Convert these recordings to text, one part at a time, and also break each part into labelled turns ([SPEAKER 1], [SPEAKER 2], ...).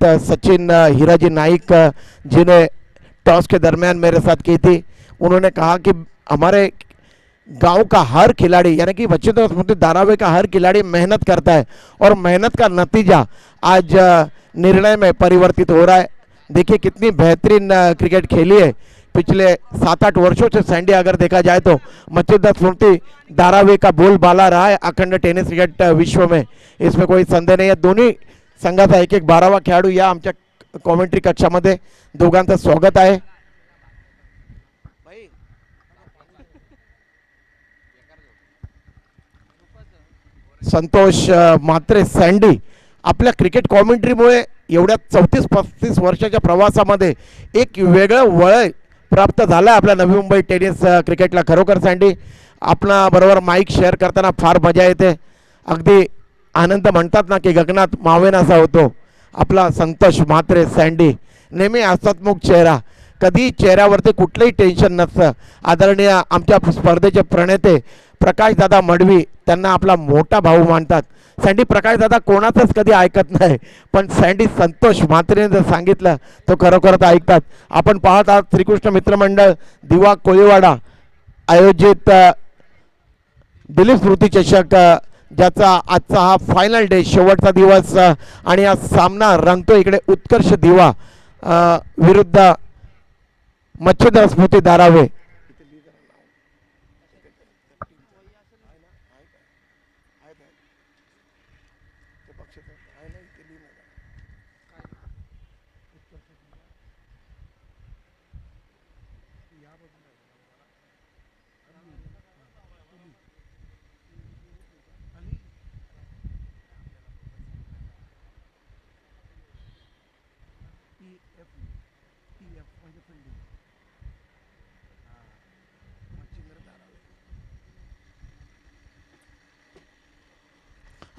[SPEAKER 1] सचिन हीराजी नाइक जिन्हें टॉस के दरमियान मेरे साथ की थी, उन्होंने कहा कि हमारे गांव का हर खिलाड़ी यानी कि मच्छिंद्र स्मृति धारावी का हर खिलाड़ी मेहनत करता है और मेहनत का नतीजा आज निर्णय में परिवर्तित हो रहा है। देखिए कितनी बेहतरीन क्रिकेट खेली है पिछले 7-8 वर्षों से सैंडी। अगर देखा जाए तो मच्छिंद्र स्मृति धारावी का बोलबाला रहा है अखंड टेनिस क्रिकेट विश्व में, इसमें कोई संदेह नाही आहे। दोन्ही संघाचा एक 12वा खेळाडू या आमच्या कॉमेंट्री कक्षामध्ये, दोघांचं स्वागत आहे। संतोष म्हात्रे सैंडी आपल्या क्रिकेट कॉमेंट्रीमुळे एवढ्या 34-35 वर्षाच्या प्रवासामध्ये एक वेगळं वळ प्राप्त झालं आपल्या नवी मुंबई टेनिस क्रिकेटला। खरोखर सैंडी आपला बरोबर माईक शेअर करताना फार मजा येते, अगदी आनंद म्हणतात ना की गगनात मावेनासा होतो। आपला संतोष म्हात्रे सैंडी नेहमी हसतमुख चेहरा, कधी चेहऱ्यावरती कुठलंही टेन्शन नसतं। आदरणीय आमच्या स्पर्धेचे प्रणेते प्रकाशदादा मडवी त्यांना आपला मोठा भाऊ मानतात। सैंडी प्रकाशदादा कोणाचंच कधी ऐकत नाही, पण सैंडी संतोष म्हात्रेने जर सांगितलं तो खरोखरच ऐकतात। आपण पाहत आहात श्रीकृष्ण मित्रमंडळ दिवा कोळीवाडा आयोजित दिलीप स्मृती चषक, ज्याचा आजचा हा फायनल डे शेवटचा दिवस आणि हा सामना रंगतो इकडे उत्कर्ष दिवा विरुद्ध मच्छिंद्र स्मृती धारावी।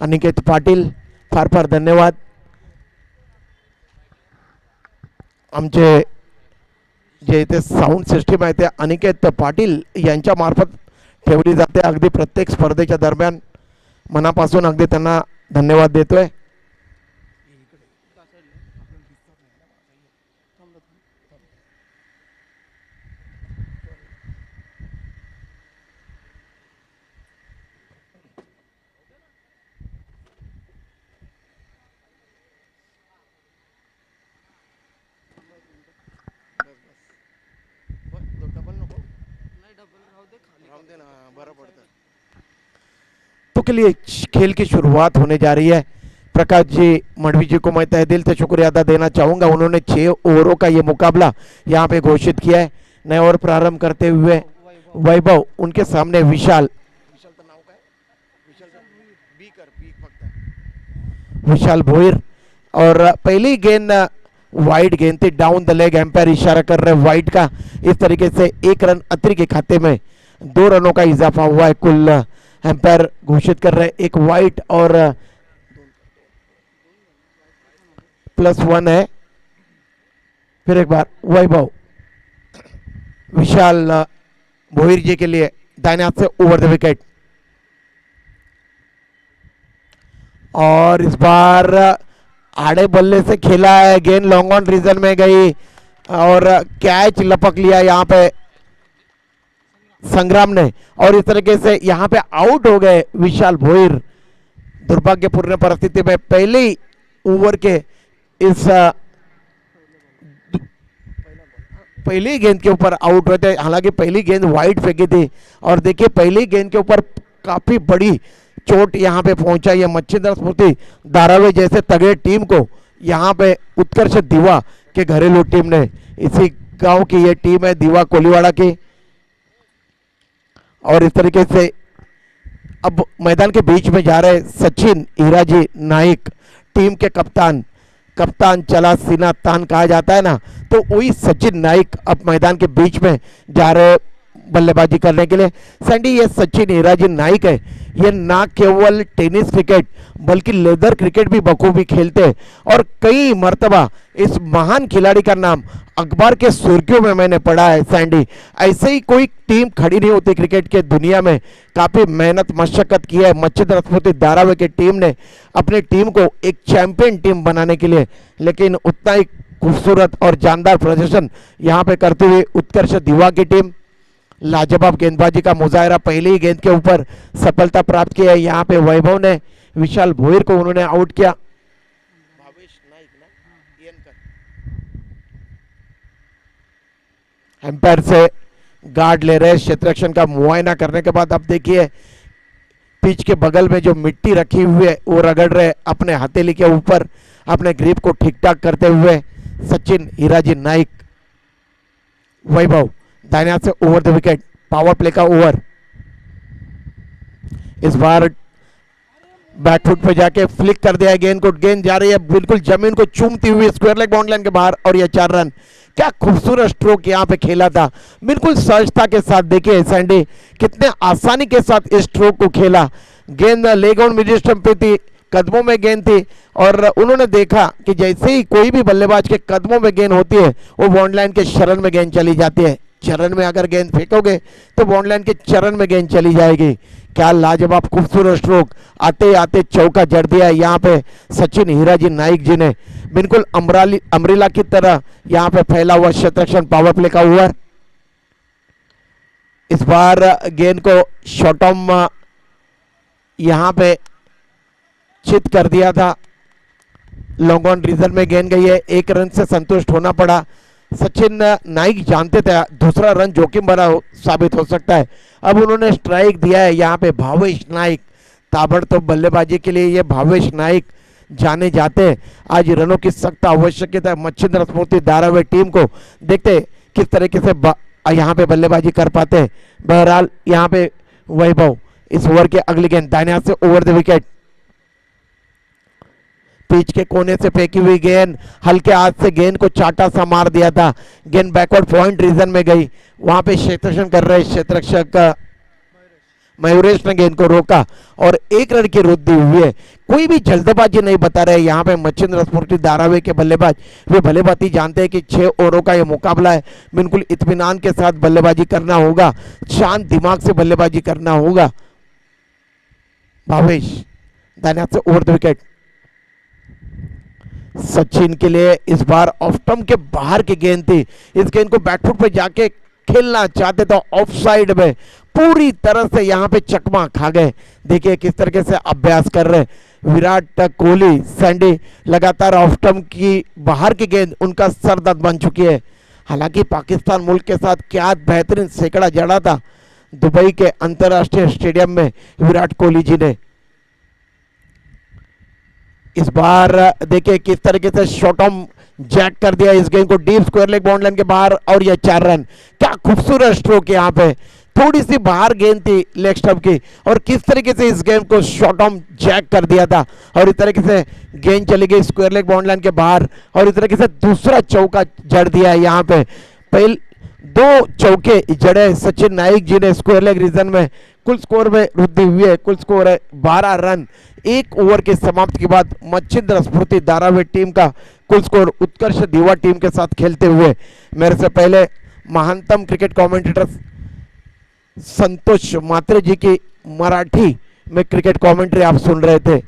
[SPEAKER 1] अनिकेत पाटील फार फार धन्यवाद। आमचे जे इथे साऊंड सिस्टीम आहे ते अनिकेत पाटील यांच्या मार्फत ठेवली जाते। अगदी प्रत्येक स्पर्धेच्या दरम्यान मनापासून अगदी त्यांना धन्यवाद देतोय। तो के लिए खेल की शुरुआत होने जा रही है। प्रकाश जी मडवी जी को मैं तहे दिल से शुक्रिया अदा देना चाहूँगा, उन्होंने 6 ओवरों का ये मुकाबला यहाँ पे घोषित किया है। नए ओवर प्रारंभ करते हुए वैभव, उनके सामने विशाल भोईर और पहली गेंद वाइड गेंद थी, डाउन द लेग। एम्पायर इशारा कर रहे वाइड का। इस तरीके से 1 रन अत्री के खाते में 2 रनों का इजाफा हुआ है। कुल एम्पायर घोषित कर रहे 1 वाइड और +1 है। फिर एक बार वैभव विशाल भोईर जी के लिए दाहिने हाथ से ओवर द विकेट, और इस बार आड़े बल्ले से खेला है, गेंद लॉन्ग ऑन रीजन में गई और कैच लपक लिया यहाँ पे संग्राम ने, और इस तरीके से यहाँ पे आउट हो गए विशाल भोईर। दुर्भाग्यपूर्ण परिस्थिति में पहले ओवर के इस पहली गेंद के ऊपर आउट हुए थे। हालांकि पहली गेंद वाइड फेंकी थी और देखिए पहली गेंद के ऊपर काफी बड़ी चोट यहाँ पे पहुंचा है। मच्छिंद्र स्मृति धारावी जैसे तगड़े टीम को यहाँ पे उत्कर्ष दिवा के घरेलू टीम ने, इसी गांव की ये टीम है दिवा कोलीवाड़ा की, और इस तरीके से अब मैदान के बीच में जा रहे सचिन हीराजी नाइक, टीम के कप्तान। कप्तान चला सीना तान कहा जाता है ना, तो वही सचिन नाइक अब मैदान के बीच में जा रहे बल्लेबाजी करने के लिए। सैंडी, ये सचिन हीराजी नाइक है, ये ना केवल टेनिस क्रिकेट बल्कि लेदर क्रिकेट भी बखूबी खेलते हैं और कई मर्तबा इस महान खिलाड़ी का नाम अखबार के सुर्खियों में मैंने पढ़ा है सैंडी, ऐसे ही कोई टीम खड़ी नहीं होती क्रिकेट के दुनिया में। काफी मेहनत मशक्कत की है मच्छिंद्र स्फूर्ति धारावी की टीम ने अपनी टीम को एक चैंपियन टीम बनाने के लिए, लेकिन उतना ही खूबसूरत और जानदार प्रदर्शन यहाँ पे करते हुए उत्कर्ष दीवा की टीम लाजवाब गेंदबाजी का मुजाहरा, पहली ही गेंद के ऊपर सफलता प्राप्त की है। यहाँ पे वैभव ने विशाल भोईर को उन्होंने आउट किया। एम्पायर से गार्ड ले रहे, क्षेत्ररक्षण का मुआयना करने के बाद अब देखिए पिच के बगल में जो मिट्टी रखी हुई है वो रगड़ रहे अपने हथेली के ऊपर, अपने ग्रिप को ठीक ठाक करते हुए सचिन हीराजी नाइक। वैभव दाहिने हाथ से over the wicket, power play का ओवर। इस बार बैकफुट पे जाके फ्लिक कर दिया गेंद को, गेंद जा रही है बिल्कुल जमीन को चूमती हुई स्क्वायर लेग बाउंड्री लाइन के बाहर और ये 4 रन। क्या खूबसूरत स्ट्रोक यहाँ पे खेला था, बिल्कुल सहजता के साथ। देखिए सैंडी कितने आसानी के साथ इस स्ट्रोक को खेला। गेंद लेग ऑन मिडिल स्टंप पे थी, कदमों में गेंद थी और उन्होंने देखा कि जैसे ही कोई भी बल्लेबाज के कदमों में गेंद होती है वो बाउंड्री लाइन के शरण में गेंद चली जाती है। चरण में अगर गेंद फेंकोगे तो बाउंड्री लाइन के चरण में गेंद चली जाएगी। क्या लाजवाब खूबसूरत स्ट्रोक, आते आते चौका जड़ दिया है यहाँ पे सचिन हीराजी नाइक जी ने। बिल्कुल अमरीला की तरह यहाँ पे फैला हुआ क्षेत्ररक्षण, पावर प्ले का ओवर। इस बार गेंद को शॉर्ट ऑन यहाँ पे चित कर दिया था, लॉन्ग ऑन रीजन में गेंद गई है, 1 रन से संतुष्ट होना पड़ा। सचिन नाइक जानते थे दूसरा रन जोखिम भरा साबित हो सकता है, अब उन्होंने स्ट्राइक दिया है यहाँ पे भावेश नाइक। ताबड़तोड़ बल्लेबाजी के लिए ये भावेश नाइक जाने जाते हैं। आज रनों की सख्त आवश्यकता है मच्छिंद्र स्फूर्ति धारावी टीम को, देखते किस तरीके से यहाँ पे बल्लेबाजी कर पाते हैं। बहरहाल यहाँ पे वैभव इस ओवर के अगली गेंद दाहिने हाथ से ओवर द विकेट, पिच के कोने से फेंकी हुई गेंद हल्के हाथ से गेंद को चाटा सा मार दिया था, गेंद बैकवर्ड पॉइंट रीजन में गई। वहां पे क्षेत्ररक्षण कर रहे क्षेत्ररक्षक मयूरेश ने गेंद को रोका और 1 रन की वृद्धि हुई है। कोई भी जल्दबाजी नहीं बता रहे यहाँ पे मच्छिंद्र स्फूर्ति धारावी के बल्लेबाज। वे भलीभांति जानते हैं कि 6 ओवरों का ये मुकाबला है, बिल्कुल इत्मीनान के साथ बल्लेबाजी करना होगा, शांत दिमाग से बल्लेबाजी करना होगा। भावेश दाहिने हाथ से ओवर द विकेट, सचिन के लिए इस बार ऑफ स्टंप के बाहर की गेंद थी, इस गेंद को बैकफुट पे जाके खेलना चाहते तो ऑफ साइड में पूरी तरह से यहाँ पे चकमा खा गए। देखिए किस तरीके से अभ्यास कर रहे विराट कोहली। सैंडी लगातार ऑफ स्टंप की बाहर की गेंद उनका सरदर्द बन चुकी है। हालांकि पाकिस्तान मुल्क के साथ क्या बेहतरीन सैकड़ा जड़ा था दुबई के अंतरराष्ट्रीय स्टेडियम में विराट कोहली जी ने। इस बार देखिए किस तरीके से शॉर्ट ऑन जैक कर दिया इस गेंद को deep square leg boundary line के बाहर और यह 4 रन। क्या खूबसूरत स्ट्रोक यहाँ पे, थोड़ी सी बाहर गेंद थी लेग स्टंप की और किस तरीके से इस गेंद को शॉर्ट ऑन जैक कर दिया था और इस तरीके से गेंद चली गई स्क्वायर लेग बाउंड्री लाइन के बाहर और इस तरीके से दूसरा चौका जड़ दिया है यहाँ पे। पहले 2 चौके जड़े सचिन नाइक जी ने स्क्वायर लेग रीजन में। कुल स्कोर में वृद्धि हुई है, कुल स्कोर है 12 रन। 1 ओवर के समाप्ति के बाद मच्छिंद्र स्फूर्ति धारावी टीम का कुल स्कोर उत्कर्ष दीवा टीम के साथ खेलते हुए। मेरे से पहले महानतम क्रिकेट कमेंटेटर संतोष मात्रे जी की मराठी में क्रिकेट कमेंट्री आप सुन रहे थे।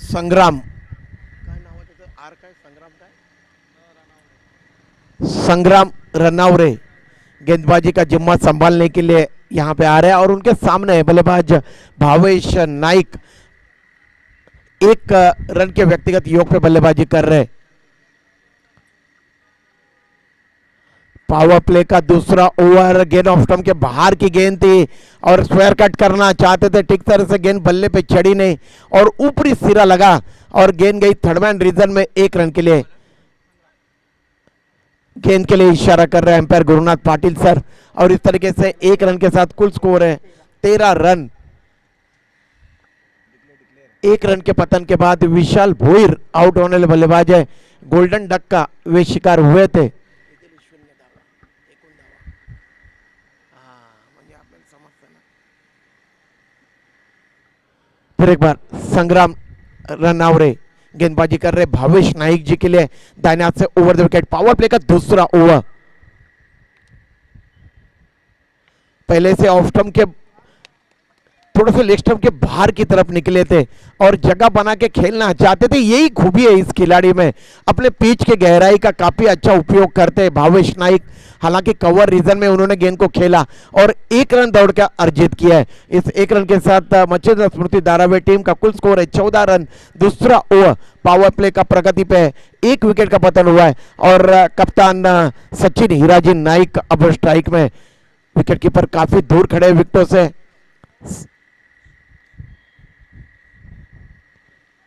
[SPEAKER 1] संग्राम संग्राम रनावरे गेंदबाजी का जिम्मा संभालने के लिए यहां पे आ रहे हैं और उनके सामने बल्लेबाज भावेश नाइक 1 रन के व्यक्तिगत योग पे बल्लेबाजी कर रहे। पावर प्ले का दूसरा ओवर, गेंद ऑफ स्टंप के बाहर की गेंद थी और स्क्वायर कट करना चाहते थे, ठीक तरह से गेंद बल्ले पे चढ़ी नहीं और ऊपरी सिरा लगा और गेंद गई थर्ड मैन रीजन में 1 रन के लिए। गेंद के लिए इशारा कर रहे हैं एम्पायर गुरुनाथ पाटिल सर। और इस तरीके से 1 रन के साथ कुल स्कोर है 13 रन। 1 रन के पतन के बाद विशाल भोईर आउट होने वाले बल्लेबाज है, गोल्डन डक का वे शिकार हुए थे। फिर एक बार संग्राम रनावरे गेंदबाजी कर रहे भावेश नाइक जी के लिए दाहिने हाथ से over the wicket. Power play का दूसरा ओवर। पहले से ऑफ स्टंप के थोड़ा सा लेग स्टंप के बाहर की तरफ निकले थे और जगह बना के खेलना चाहते थे। यही खूबी है इस खिलाड़ी में, अपने पिच के गहराई का काफी अच्छा उपयोग करते हैं भावेश नाइक। हालांकि कवर रीजन में उन्होंने गेंद को खेला और 1 रन दौड़ कर अर्जित किया है। इस 1 रन के साथ मच्छिंद्र स्मृति धारावी टीम का कुल स्कोर है 14 रन। दूसरा ओवर पावर प्ले का प्रगति पे है, 1 विकेट का पतन हुआ है और कप्तान सचिन हीराजी नाइक अब स्ट्राइक में। विकेट कीपर काफी दूर खड़े विकेटों से।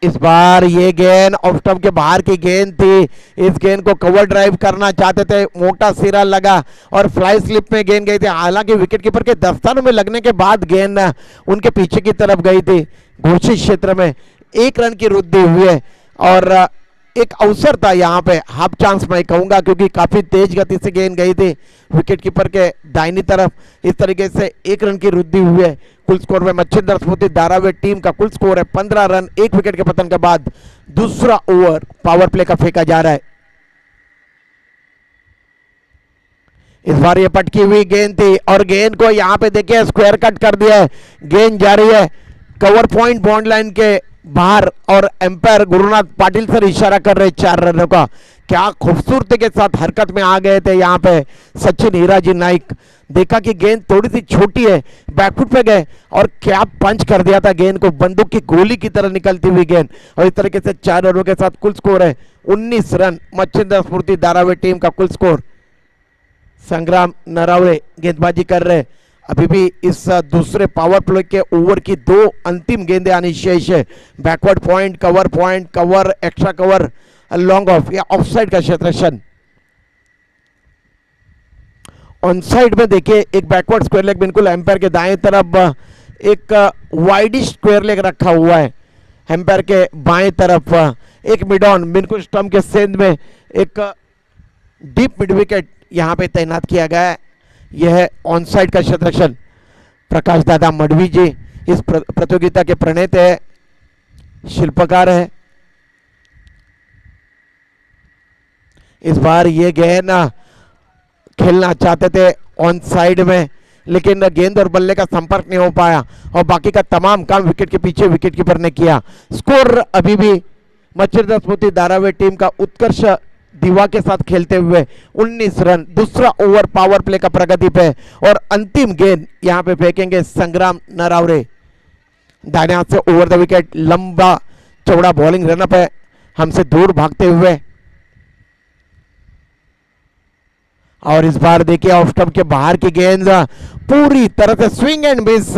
[SPEAKER 1] इस बार ये गेंद ऑफ स्टंप के बाहर की गेंद थी। इस गेंद को कवर ड्राइव करना चाहते थे, मोटा सिरा लगा और फ्लाई स्लिप में गेंद गई थी। हालांकि विकेटकीपर के दस्तानों में लगने के बाद गेंद उनके पीछे की तरफ गई थी। घोषित क्षेत्र में 1 रन की वृद्धि हुई है और एक अवसर था यहाँ पे, हाफ चांस मैं कहूंगा, क्योंकि काफी तेज गति से गेंद गई थी विकेटकीपर के दाहिनी तरफ। इस तरीके से 1 रन की वृद्धि हुई है। कुल स्कोर में मच्छिंद्र स्मृति धारावी टीम का कुल स्कोर है 15 रन। 1 विकेट के पतन के बाद दूसरा ओवर पावर प्ले का फेंका जा रहा है। इस बार ये पटकी हुई गेंद थी और गेंद को यहाँ पे देखिए स्क्वायर कट कर दिया है। गेंद जा रही है कवर पॉइंट बॉन्ड लाइन के बाहर और एम्पायर गुरुनाथ पाटिल सर इशारा कर रहे 4 रनों का। क्या खूबसूरती के साथ हरकत में आ गए थे यहाँ पे सचिन हीराजी नाइक। देखा कि गेंद थोड़ी सी छोटी है, बैकफुट पे गए और क्या पंच कर दिया था गेंद को, बंदूक की गोली की तरह निकलती हुई गेंद। और इस तरीके से 4 रनों के साथ कुल स्कोर है 19 रन। मच्छिंद्र स्मृति धारावी टीम का कुल स्कोर। संग्राम नरावरे गेंदबाजी कर रहे। अभी भी इस दूसरे पावर प्ले के ओवर की 2 अंतिम गेंदें आनी शेष है। Backward point, cover, extra cover, long off या ऑफ साइड का क्षेत्रक्षण। ऑन साइड में देखिए एक बैकवर्ड स्क्वायर लेग बिल्कुल एम्पायर के दाएं तरफ, एक वाइडिश स्क्वायर लेग रखा हुआ है एम्पायर के बाएं तरफ। एक मिड ऑन बिल्कुल स्टंप के सेंध में एक डीप मिड विकेट यहाँ पे तैनात किया गया है। यह है ऑन साइड का क्षेत्रक्षण। प्रकाश दादा मडवी जी इस प्रतियोगिता के प्रणेता है, शिल्पकार है। इस बार ये गेंद खेलना चाहते थे ऑन साइड में, लेकिन गेंद और बल्ले का संपर्क नहीं हो पाया और बाकी का तमाम काम विकेट के पीछे विकेटकीपर ने किया। स्कोर अभी भी मच्छिंद्र स्मृति धारावी टीम का उत्कर्ष दीवा के साथ खेलते हुए 19 रन। दूसरा ओवर पावर प्ले का प्रगति पे और अंतिम गेंद यहां पे फेंकेंगे संग्राम नरावरे। दाहिने हाथ से ओवर द विकेट, लंबा चौड़ा बॉलिंग रनअप है हमसे दूर भागते हुए। और इस बार देखिए ऑफ स्टंप के बाहर की गेंद पूरी तरह से स्विंग एंड मिस,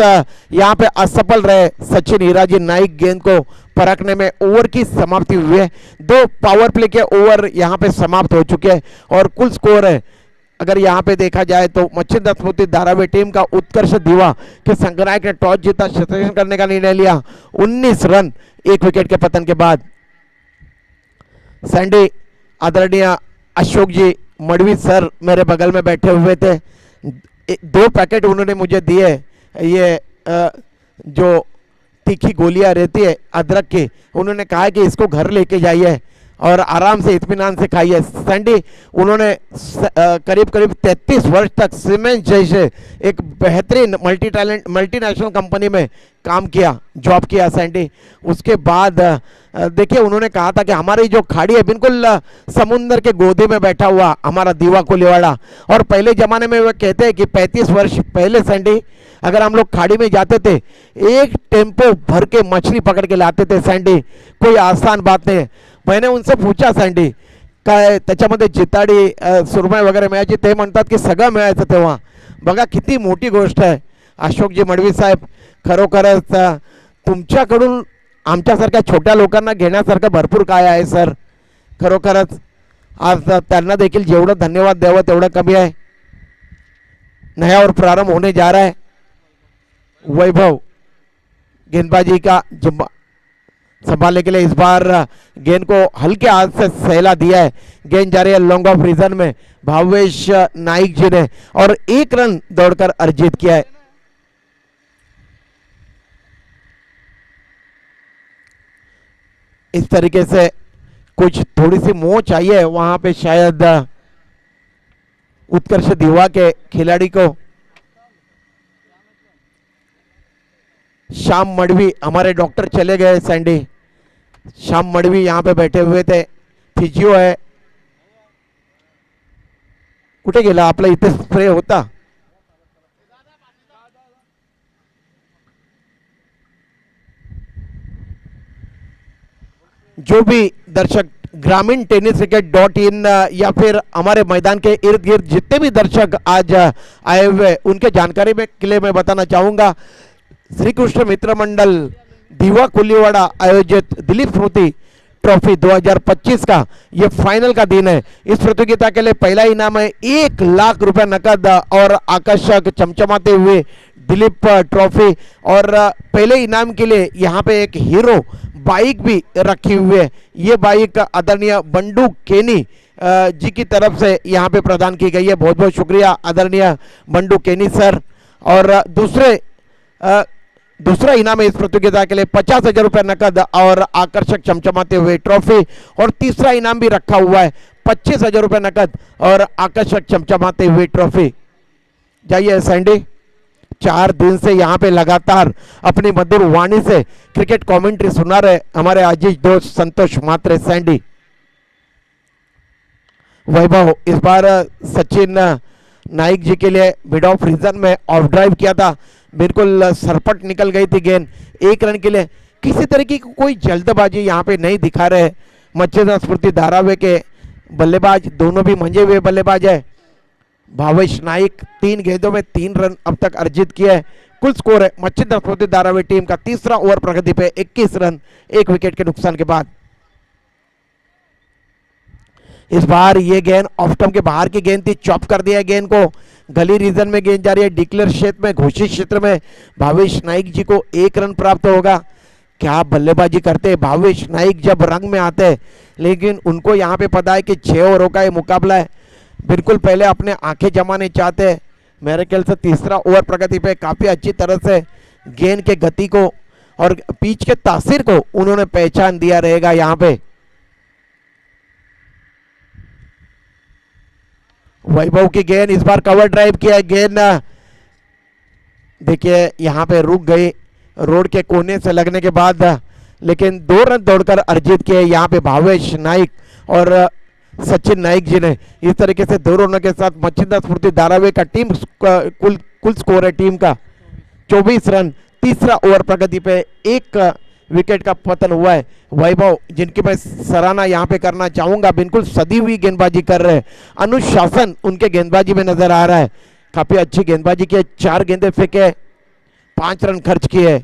[SPEAKER 1] यहां पे असफल रहे सचिन हीराजी नाइक गेंद को परखने में। ओवर की समाप्ति हुई है। 2 पावर प्ले के ओवर यहां पे समाप्त हो चुके हैं और कुल स्कोर है, अगर यहां पे देखा जाए तो मच्छिंद्र स्मृति धारावी टीम का उत्कर्ष दीवा के संग्राहक ने टॉस जीता, क्षेत्ररक्षण करने का निर्णय लिया। 19 रन 1 विकेट के पतन के बाद। सैंडी आदरणीय अशोक जी मडवी सर मेरे बगल में बैठे हुए थे। 2 पैकेट उन्होंने मुझे दिए, ये जो तीखी गोलियां रहती है अदरक की, उन्होंने कहा कि इसको घर लेके जाइए और आराम से इत्मीनान से खाइए। सैंडी उन्होंने करीब करीब 33 वर्ष तक सीमेंस जैसे एक बेहतरीन मल्टीनेशनल कंपनी में काम किया, जॉब किया सैंडी। उसके बाद देखिए उन्होंने कहा था कि हमारी जो खाड़ी है बिल्कुल समुंदर के गोदे में बैठा हुआ हमारा दीवा कोलीवाड़ा। और पहले जमाने में वे कहते हैं कि 35 वर्ष पहले सैंडी अगर हम लोग खाड़ी में जाते थे, एक टेम्पो भर के मछली पकड़ के लाते थे सैंडी, कोई आसान बात नहीं है। मैंने उनसे पूछा सैंडी काय त्याच्यामध्ये जिताडी सुरमई वगैरे मिळायची, ते म्हणतात की सगळं मिळायचं तेव्हा। बघा किती मोठी गोष्ट आहे अशोकजी मडवी साहेब, खरोखरच तुमच्याकडून आमच्यासारख्या छोट्या लोकांना घेण्यासारखं भरपूर काय आहे सर, खरोखरच आज त्यांना देखील जेवढं धन्यवाद द्यावं तेवढं कमी आहे. नया और प्रारंभ होने जा रहा है. वैभव गेंदबाजी का जिम्मा संभालने के लिए इस बार गेंद को हल्के हाथ से सहला दिया है. गेंद जा रही है लॉन्ग ऑफ रीजन में भावेश नाइक जी ने और 1 रन दौड़कर अर्जित किया है. इस तरीके से कुछ थोड़ी सी मोह चाहिए वहां पे शायद उत्कर्ष दिवा के खिलाड़ी को. श्याम मडवी हमारे डॉक्टर चले गए सैंडी. श्याम मडवी यहाँ पे बैठे हुए थे. फिजिओ है. कुठे गेला आपला इथे स्प्रे होता. जो भी दर्शक ग्रामीण टेनिस क्रिकेट.in या फिर हमारे मैदान के इर्द गिर्द जितने भी दर्शक आज आए हुए उनके जानकारी में के लिए मैं बताना चाहूंगा. श्री कृष्ण मित्र मंडल दीवा कुलीवाड़ा आयोजित दिलीप स्मृति ट्रॉफी 2025 का ये फाइनल का दिन है. इस प्रतियोगिता के लिए पहला इनाम है 1 लाख रुपए नकद और आकर्षक चमचमाते हुए दिलीप ट्रॉफी. और पहले इनाम के लिए यहाँ पे एक हीरो बाइक भी रखी हुई है. ये बाइक आदरणीय बंडू केनी जी की तरफ से यहाँ पे प्रदान की गई है. बहुत बहुत शुक्रिया आदरणीय बंडू केनी सर. और दूसरा इनाम है इस प्रतियोगिता के लिए 50,000 रुपये नकद और आकर्षक चमचमाते हुए ट्रॉफी. और तीसरा इनाम भी रखा हुआ है 25,000 रुपये नकद और आकर्षक चमचमाते हुए ट्रॉफी. जाइए सैंडी. 4 दिन से यहाँ पे लगातार अपनी मधुर वाणी से क्रिकेट कमेंट्री सुना रहे हमारे अजीज दोस्त संतोष मात्रे सैंडी. वैभव इस बार सचिन नाइक जी के लिए मिड ऑफ रीजन में ऑफ ड्राइव किया था. बिल्कुल सरपट निकल गई थी गेंद. 1 रन के लिए किसी तरीके की कोई जल्दबाजी यहाँ पे नहीं दिखा रहे. मच्छेदार स्फूर्ति धारावी के बल्लेबाज दोनों भी मंजे हुए बल्लेबाज है. भावेश नाइक 3 गेंदों में 3 रन अब तक अर्जित किए है. कुल स्कोर है मच्छेदार स्फूर्ति धारावी टीम का तीसरा ओवर प्रगति पे 21 रन 1 विकेट के नुकसान के बाद. इस बार ये गेंद ऑफ स्टंप के बाहर की गेंद थी. चॉप कर दिया गेंद को. गली रीजन में गेंद जा रही है. डिक्लेयर क्षेत्र में घोषित क्षेत्र में भावेश नाइक जी को 1 रन प्राप्त होगा. क्या बल्लेबाजी करते हैं भावेश नाइक जब रंग में आते हैं. लेकिन उनको यहाँ पे पता है कि 6 ओवरों का ये मुकाबला है. बिल्कुल पहले अपने आंखें जमाने चाहते हैं. मेरे ख्याल से तीसरा ओवर प्रगति पे काफी अच्छी तरह से गेंद के गति को और पिच के तासीर को उन्होंने पहचान दिया रहेगा. यहाँ पे वैभव की गेंद इस बार कवर ड्राइव किया. गेंद देखिए यहाँ पे रुक गई रोड के कोने से लगने के बाद. लेकिन 2 रन दौड़कर अर्जित किए यहाँ पे भावेश नाइक और सचिन नाइक जी ने. इस तरीके से 2 रनों के साथ मच्छेदार स्फूर्ति धारावी का टीम कुल स्कोर है टीम का 24 रन. तीसरा ओवर प्रगति पे 1 विकेट का पतन हुआ है. वैभव जिनकी मैं सराहना यहाँ पे करना चाहूंगा. बिल्कुल सदी हुई गेंदबाजी कर रहे हैं. अनुशासन उनके गेंदबाजी में नजर आ रहा है. काफी अच्छी गेंदबाजी की. 4 गेंदें फेंके 5 रन खर्च किए.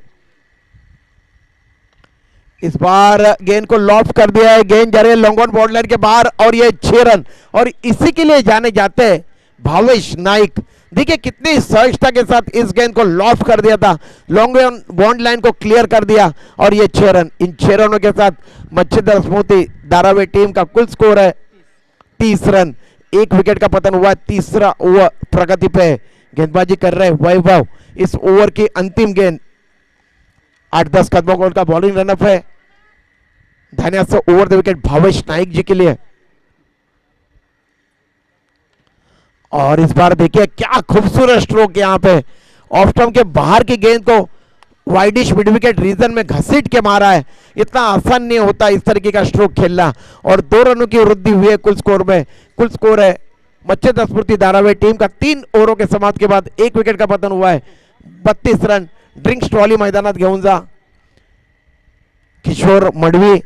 [SPEAKER 1] इस बार गेंद को लॉफ्ट कर दिया है. गेंद जा रही है लॉन्ग ऑन बॉर्डर लाइन के बाहर और ये 6 रन. और इसी के लिए जाने जाते हैं भावेश नाइक. देखिए कितनी सहजता के साथ इस गेंद को लॉफ्ट कर दिया था. लॉन्ग ऑन बॉर्डर लाइन को क्लियर कर दिया और ये 6 रन. इन 6 रनों के साथ मच्छेदार स्मृति धारावी टीम का कुल स्कोर है 30 रन. 1 विकेट का पतन हुआ. तीसरा ओवर प्रगति पे गेंदबाजी कर रहे वैभव. इस ओवर की अंतिम गेंद 8-10 कदमों का बॉलिंग रनअप है. धन्यवाद से over the wicket Bhavesh Naik ji के लिए. और इस बार देखिए क्या खूबसूरत स्ट्रोक यहाँ पे. ऑफ स्टंप के बाहर की गेंद को वाइडिश मिड विकेट रीजन में घसीट के मारा है. इतना आसान नहीं होता इस तरीके का स्ट्रोक खेलना. और 2 रनों की वृद्धि हुई है कुल स्कोर में. कुल स्कोर है मच्छेदार स्फूर्ति धारावी टीम का 3 ओवरों के समाप्त के बाद 1 विकेट का पतन हुआ है. 32 रन. ड्रिंक्स ट्रॉली मैदानात घेऊन जा. किशोर मडवी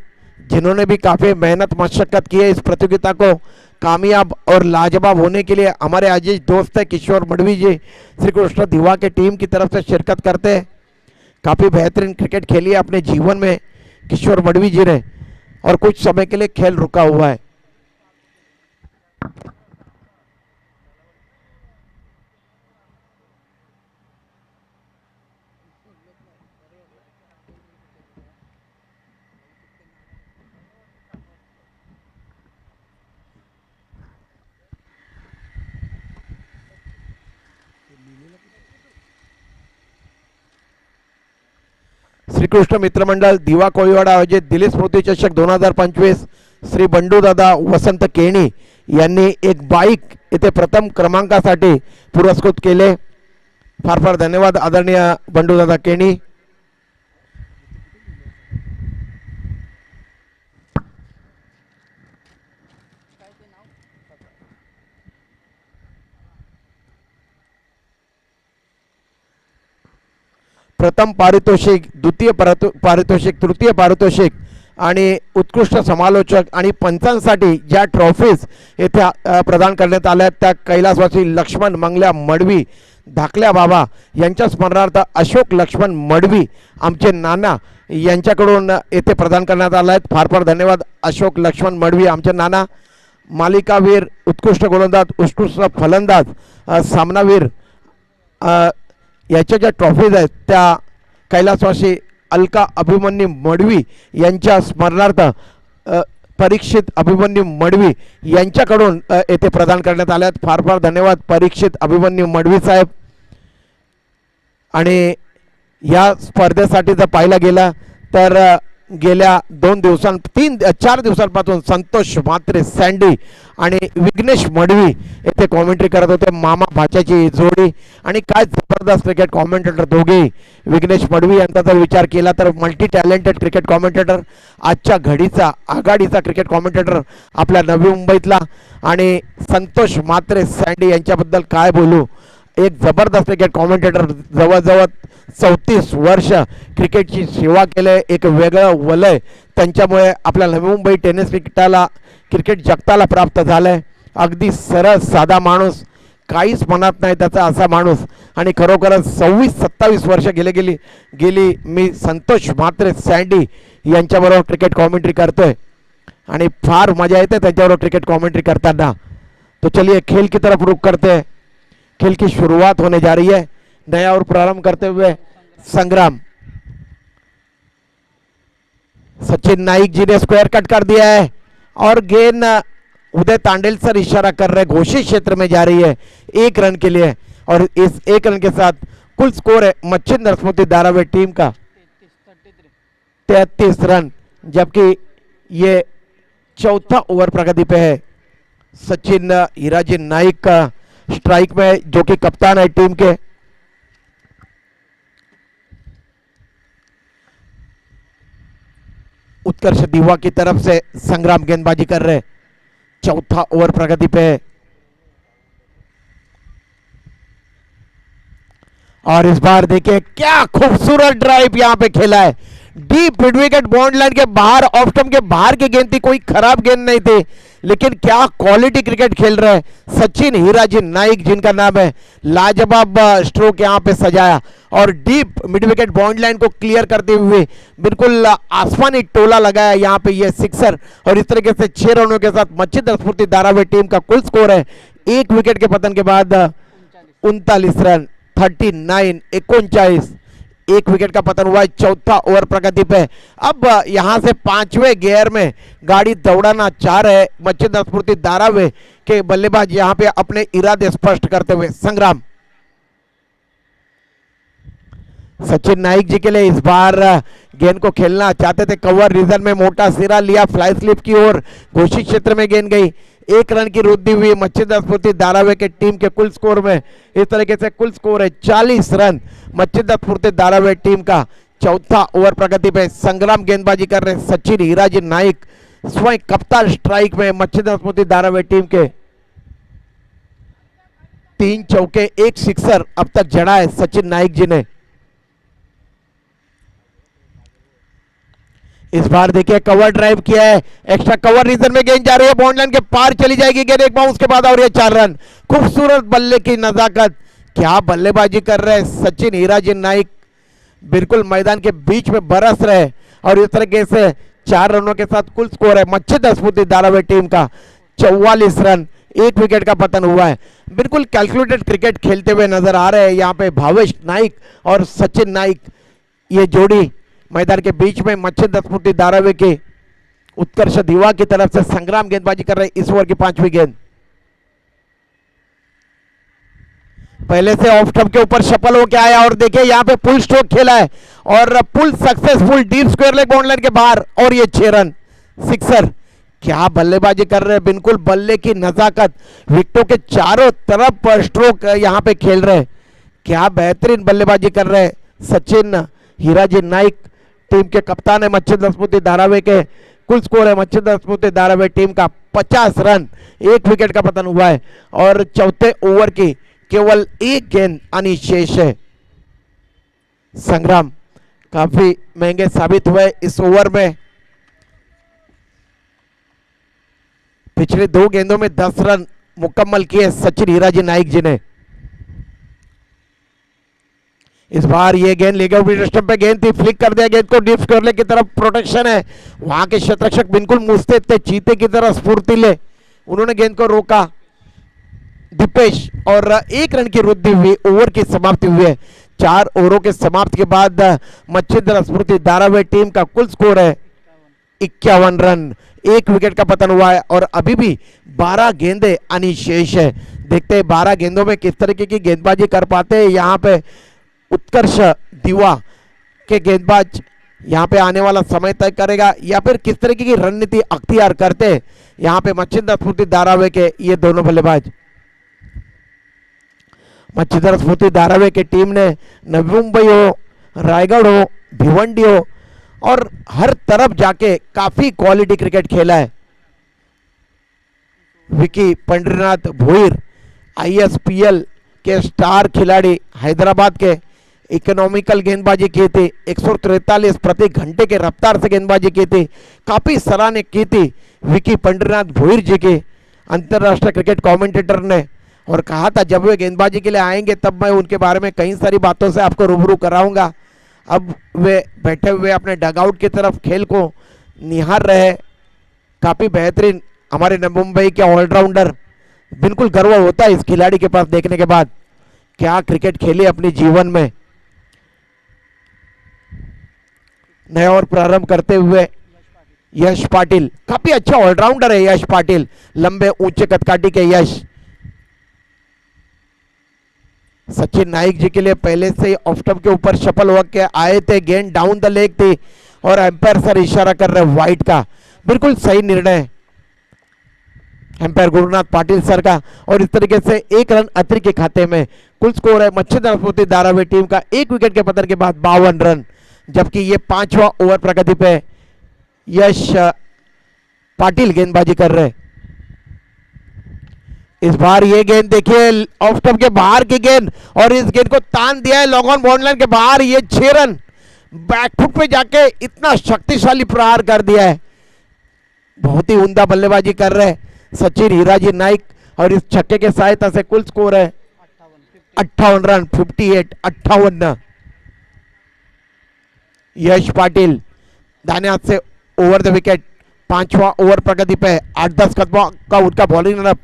[SPEAKER 1] जिन्होंने भी काफी मेहनत मशक्कत की है इस प्रतियोगिता को कामयाब और लाजवाब होने के लिए. हमारे अजीज दोस्त है किशोर मडवी जी. श्री कृष्ण दिवा के टीम की तरफ से शिरकत करते हैं. काफी बेहतरीन क्रिकेट खेली है अपने जीवन में किशोर मडवी जी ने. और कुछ समय के लिए खेल रुका हुआ है. श्रीकृष्ण मित्रमंडळ दिवा कोळीवाडा आयोजित दिलीप स्मृती चषक 2025 श्री बंडूदादा वसंत केणी यांनी एक बाईक येथे प्रथम क्रमांकासाठी पुरस्कृत केले. फार फार धन्यवाद आदरणीय बंडूदादा केणी. प्रथम पारितोषिक, द्वितीय पारितोषिक, तृतीय पारितोषिक आणि उत्कृष्ट समालोचक आणि पंचांसाठी ज्या ट्रॉफीज येथे प्रदान करण्यात आल्या त्या कैलासवासी लक्ष्मण मंगल्या मडवी धाकल्या बाबा यांच्या स्मरणार्थ अशोक लक्ष्मण मडवी आमचे नाना यांच्याकडून येथे प्रदान करण्यात आला आहे. फार फार धन्यवाद अशोक लक्ष्मण मडवी आमचे नाना. मालिकावीर, उत्कृष्ट गोलंदाज, उत्कृष्ट फलंदाज, सामनावीर याच्या ज्या ट्रॉफीज आहेत त्या कैलासवासी अलका अभिमन्यू मडवी यांच्या स्मरणार्थ परीक्षित अभिमन्यू मडवी यांच्याकडून येथे प्रदान करण्यात आल्या आहेत. फार फार धन्यवाद परीक्षित अभिमन्यू मडवी साहेब. आणि या स्पर्धेसाठी जर पाहिला गेला तर गेल्या 4 दिवसांपासून संतोष म्हात्रे सँडी आणि विघ्नेश मडवी येथे कॉमेंट्री करत होते. मामा भाच्याची जोडी आणि काय जबरदस्त क्रिकेट कॉमेंटेटर दोघे. विघ्नेश मडवी यांचा जर विचार केला तर मल्टी टॅलेंटेड क्रिकेट कॉमेंटेटर, आजच्या घडीचा आघाडीचा क्रिकेट कॉमेंटेटर आपल्या नवी मुंबईतला. आणि संतोष म्हात्रे सँडी यांच्याबद्दल काय बोलू, एक जबरदस्त क्रिकेट कॉमेंटेटर, जवळजवळ 34 वर्ष क्रिकेटची सेवा केले. एक वेगळं वलय त्यांच्यामुळे आपल्या नवी मुंबई टेनिस क्रिकेट जगताला प्राप्त झालंय. अगदी सरळ साधा माणूस, काहीच म्हणत नाही त्याचा असा माणूस. आणि खरोखरच 26-27 वर्ष गेली मी संतोष म्हात्रे सँडी यांच्याबरोबर क्रिकेट कॉमेंट्री करतोय आणि फार मजा येते त्यांच्याबरोबर क्रिकेट कॉमेंट्री करताना. तो चलिए खेल की तरफ रुख करते हैं. खेल की शुरुआत होने जा रही है. नया और प्रारंभ करते हुए संग्राम. सचिन नाइक जी ने स्क्वायर कट कर दिया है और गेंद उदय तांडेल सर इशारा कर रहे घोषित क्षेत्र में जा रही है 1 रन के लिए. और इस 1 रन के साथ कुल स्कोर है मच्छिंद्र स्मृति धारावी टीम का 33 रन, जबकि ये चौथा ओवर प्रगति पे है. सचिन हीराजी नाइक का स्ट्राइक में, जो कि कप्तान है टीम के. उत्कर्ष दीवा की तरफ से संग्राम गेंदबाजी कर रहे. चौथा ओवर प्रगति पे है और इस बार देखिए क्या खूबसूरत ड्राइव यहां पे खेला है. Deep mid wicket bond line के बाहर, ऑफ स्टंप के बाहर की गेंद थी, कोई खराब गेंद नहीं थी, लेकिन क्या क्वालिटी क्रिकेट खेल रहे हैं सचिन हीराजी नाइक जिनका नाम है. लाजवाब स्ट्रोक यहां पे सजाया और deep mid wicket bond line को क्लियर करते हुए बिल्कुल आसमानी टोला लगाया यहां पे ये सिक्सर. और इस तरीके से 6 रनों के साथ मच्छिंद्र स्फूर्ति धारावी टीम का कुल स्कोर है 1 विकेट के पतन के बाद 39 रन, 39-39. 1 विकेट का पतन हुआ है. चौथा ओवर प्रगति पे. अब यहां से 5वें गियर में गाड़ी दौड़ाना चाह रहे मच्छिंद्र स्फूर्ति धारावी के बल्लेबाज यहां पे अपने इरादे स्पष्ट करते हुए. संग्राम. सचिन नाइक जी के लिए इस बार गेंद को खेलना चाहते थे. कवर रीजन में मोटा सिरा लिया, फ्लाई स्लिप की ओर घोषित क्षेत्र में गेंद गई. 1 रन की वृद्धि हुई मच्छिंद्र स्फूर्ति धारावी के टीम के कुल स्कोर में. इस तरीके से कुल स्कोर है 40 रन मच्छिंद्र स्फूर्ति धारावी टीम का. चौथा ओवर प्रगति पे संग्राम गेंदबाजी कर रहे सचिन हीराजी नाइक स्वयं कप्तान स्ट्राइक में मच्छिंद्र स्फूर्ति धारावी टीम के. 3 चौके 1 सिक्सर अब तक जड़ा है सचिन नाइक जी ने. इस बार देखिए कवर ड्राइव किया है, एक्स्ट्रा कवर रीजन में गेंद जा रही है, बॉन्ड लाइन के पार चली जाएगी गेंद, एक बाउंस के बाद और ये 4 रन. खूबसूरत बल्ले की नजाकत, क्या बल्लेबाजी कर रहे हैं सचिन हीराजी नाइक. बिल्कुल मैदान के बीच में बरस रहे और इस तरीके से 4 रनों के साथ कुल स्कोर है मच्छिंद्र स्फूर्ति धारावी टीम का 44 रन. एक विकेट का पतन हुआ है। बिल्कुल कैलकुलेटेड क्रिकेट खेलते हुए नजर आ रहे हैं यहाँ पे भावेश नाइक और सचिन नाइक, ये जोड़ी मैदान के बीच में। मच्छिंद्र स्फूर्ति धारावी की उत्कर्ष दीवा की तरफ से संग्राम गेंदबाजी कर रहे इस ओवर की 5वीं गेंद। पहले से ऑफ स्टंप के ऊपर सफल होकर आया और देखिए यहाँ पे पुल स्ट्रोक खेला है और pull successful deep square leg bound line के बाहर, और ये 6 रन सिक्सर। क्या बल्लेबाजी कर रहे हैं, बिल्कुल बल्ले की नजाकत, विकेटों के चारों तरफ स्ट्रोक यहाँ पे खेल रहे हैं। क्या बेहतरीन बल्लेबाजी कर रहे हैं सचिन हीराजी नाइक, टीम के कप्तान है मच्छिंद्र स्फूर्ति धारावी के। कुल स्कोर है मच्छिंद्र स्फूर्ति धारावी टीम का 50 रन, एक विकेट का पतन हुआ है और चौथे ओवर की केवल एक गेंद अनिशेष है। संग्राम काफी महंगे साबित हुए इस ओवर में। पिछले 2 गेंदों में 10 रन मुकम्मल किए सचिन हीराजी नाइक जी ने। इस बार ये गेंद लेग स्टंप पे गेंद थी, फ्लिक कर दिया गेंद को डीप स्क्वायर की तरफ। प्रोटेक्शन है, वहां के शतरक्षक बिल्कुल मुस्तैद थे, चीते की तरह स्फूर्तिले, उन्होंने गेंद को रोका दीपेश और 1 रन की वृद्धि हुई। ओवर की समाप्ति हुई है। 4 ओवरों के समाप्ति के बाद मच्छिंद्र स्फूर्ति धारावी टीम का कुल स्कोर है 51 रन, एक विकेट का पतन हुआ है और अभी भी 12 गेंदें अनिशेष है। देखते हैं 12 गेंदों में किस तरीके की गेंदबाजी कर पाते हैं यहाँ पे उत्कर्ष दीवा के गेंदबाज। यहाँ पे आने वाला समय तय करेगा या फिर किस तरीके की रणनीति अख्तियार करते हैं यहाँ पे मच्छिंद्र स्फूर्ति धारावी के ये दोनों बल्लेबाज। मच्छिंद्र स्फूर्ति धारावी की टीम ने नवी मुंबई हो, रायगढ़ हो, भिवंडी हो और हर तरफ जाके काफी क्वालिटी क्रिकेट खेला है। विकी पंडरीनाथ भोईर ISPL के स्टार खिलाड़ी, हैदराबाद के, इकोनॉमिकल गेंदबाजी की थी, 143 प्रति घंटे के रफ्तार से गेंदबाजी की थी, काफी सराहनीय की थी विकी पंडरीनाथ भोईर जी की अंतरराष्ट्रीय क्रिकेट कमेंटेटर ने, और कहा था जब वे गेंदबाजी के लिए आएंगे तब मैं उनके बारे में कई सारी बातों से आपको रूबरू कराऊंगा। अब वे बैठे हुए अपने डगआउट की तरफ खेल को निहार रहे। काफी बेहतरीन हमारे नवी मुंबई के ऑलराउंडर, बिल्कुल गर्व होता है इस खिलाड़ी के पास देखने के बाद, क्या क्रिकेट खेली अपने जीवन में। नया और प्रारंभ करते हुए यश पाटिल, काफी अच्छा ऑलराउंडर है यश पाटिल, लंबे ऊंचे कदकाठी के यश। सचिन नाइक जी के लिए पहले से ऑफ स्टंप के ऊपर सफल होकर आए थे, गेंद डाउन द लेग थी और एम्पायर सर इशारा कर रहे वाइड का, बिल्कुल सही निर्णय एम्पायर गुरुनाथ पाटिल सर का। और इस तरीके से 1 रन अतिरिक्त के खाते में। कुल स्कोर है मच्छिंद्र स्फूर्ति धारावी टीम का 1 विकेट के पतन के बाद 52 रन, जबकि ये 5वां ओवर प्रगति पे यश पाटिल गेंदबाजी कर रहे। इस बार ये गेंद देखिए ऑफ स्टंप के बाहर की गेंद और इस गेंद को तान दिया है लॉन्ग ऑन बाउंड लाइन के बाहर। ये 6 रन, बैकफुट पे जाके इतना शक्तिशाली प्रहार कर दिया है। बहुत ही उम्दा बल्लेबाजी कर रहे सचिन हीराजी नाइक और इस छक्के के सहायता से कुल स्कोर है 58 रन, 58। यश पाटिल दाहिने हाथ से ओवर द विकेट, 5वां ओवर प्रगति पे, 8-10 कदमों का उनका बॉलिंग रनअप।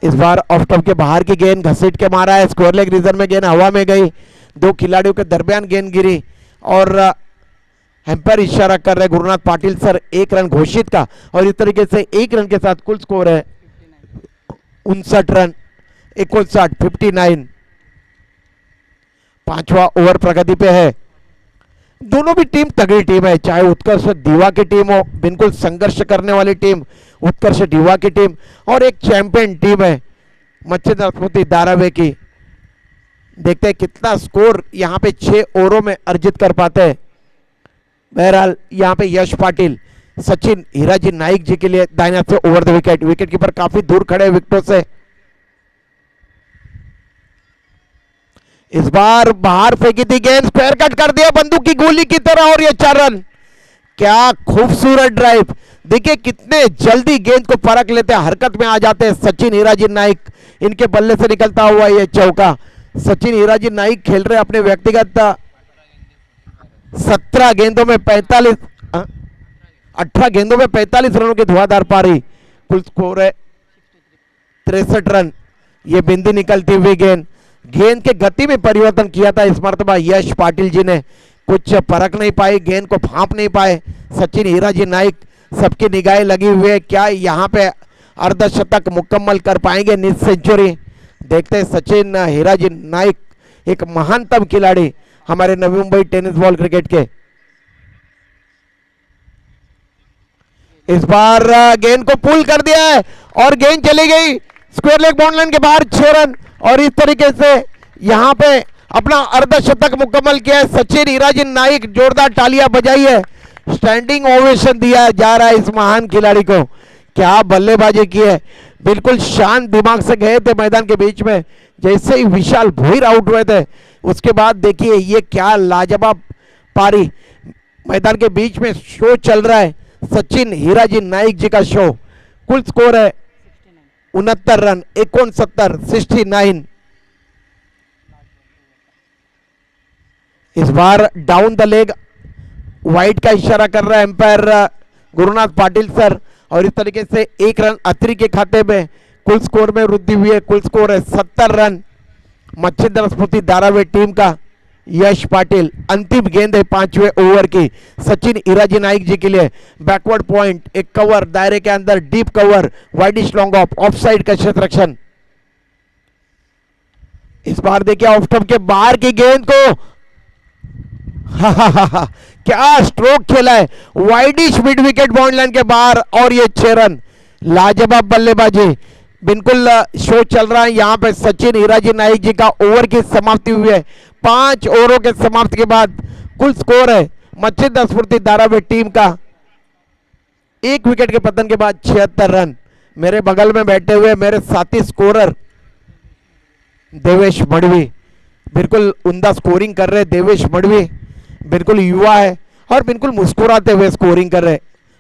[SPEAKER 1] इस बार ऑफ स्टंप के बाहर की गेंद घसीट के मारा है, स्क्वायर लेग रीजन में गेंद हवा में गई, 2 खिलाड़ियों के दरमियान गेंद गिरी और एम्पायर इशारा कर रहे गुरुनाथ पाटिल सर 1 रन घोषित का। और इस तरीके से 1 रन के साथ कुल स्कोर है 59 रन, 59। 5वां ओवर प्रगति पे है। दोनों भी टीम तगड़ी टीम है, चाहे उत्कर्ष दीवा की टीम हो, बिल्कुल संघर्ष करने वाली टीम उत्कर्ष दीवा की टीम, और एक चैंपियन टीम है मच्छिंद्र स्फूर्ति धारावी की। देखते हैं कितना स्कोर यहाँ पे 6 ओवरों में अर्जित कर पाते हैं। बहरहाल यहाँ पे यश पाटिल सचिन हीराजी नाइक जी के लिए दाहिने हाथ से over the wicket, wicket keeper काफी दूर खड़े विकेटों से। इस बार बाहर फेंकी थी गेंद, स्क्वायर कट कर दिया बंदूक की गोली की तरह और ये 4 रन। क्या खूबसूरत ड्राइव, देखिए कितने जल्दी गेंद को परख लेते हैं, हरकत में आ जाते हैं सचिन हीराजी नाइक। इनके बल्ले से निकलता हुआ ये चौका। सचिन हीराजी नाइक खेल रहे अपने व्यक्तिगत 17 गेंदों में 45, 18 गेंदों में 45 रनों की धुआंधार पारी, कुल स्कोर है 63 रन। ये बिंदी निकलती हुई गेंद, गेंद के गति में परिवर्तन किया था इस मर्तबा यश पाटिल जी ने, कुछ परख नहीं पाई, गेंद को भांप नहीं पाए सचिन हीराजी नाइक। सबकी निगाहें लगी हुई है, क्या यहाँ पे अर्धशतक मुकम्मल कर पाएंगे, निज सेंचुरी। देखते हैं सचिन हीराजी नाइक एक महानतम खिलाड़ी हमारे Navi Mumbai tennis ball cricket के। इस बार गेंद को पुल कर दिया है और गेंद चली गई स्क्वायर लेग बाउंड लाइन के बाहर, 6 रन। और इस तरीके से यहां पे अपना अर्धशतक मुकम्मल किया है सचिन हीराजी नाइक। जोरदार तालियां बजाई है, स्टैंडिंग ओवेशन दिया जा रहा है इस महान खिलाड़ी को। क्या बल्लेबाजी की है, बिल्कुल शांत दिमाग से गए थे मैदान के बीच में। जैसे ही विशाल भोईर आउट हुए थे उसके बाद देखिए ये क्या लाजवाब पारी, मैदान के बीच में शो चल रहा है सचिन हीराजी नाइक जी का शो। कुल स्कोर है 69 रन, 69। इस बार डाउन द लेग वाइड का इशारा कर रहा है एम्पायर गुरुनाथ पाटिल सर, और इस तरीके से 1 रन अतिरिक्त के खाते में कुल स्कोर में वृद्धि हुई है। कुल स्कोर है 70 रन। मच्छिंद्र स्फूर्ति धारावी टीम का यश पाटिल। अंतिम गेंद है 5वें ओवर की सचिन हीराजी नाइक जी के लिए। बैकवर्ड पॉइंट, एक कवर दायरे के अंदर, deep cover, widish long off side का क्षेत्ररक्षण। इस बार देखिए ऑफ स्टंप के बाहर की गेंद को क्या स्ट्रोक खेला है, widish mid wicket bound line के बाहर, और ये 6 रन। लाजवाब बल्लेबाजी, बिल्कुल शो चल रहा है यहाँ पे। सचिन हीराजी नाइक जी का ओवर की समाप्ति हुई है। 5 ओवरों के समाप्ति के बाद कुल स्कोर है मच्छिंद्र स्फूर्ति धारावी टीम का 1 विकेट के पतन के बाद 76 रन। मेरे बगल में बैठे हुए मेरे साथी स्कोरर देवेश मड़वी, बिल्कुल उम्दा स्कोरिंग कर रहे। देवेश मड़वी बिल्कुल युवा है और बिल्कुल मुस्कुराते हुए स्कोरिंग कर रहे।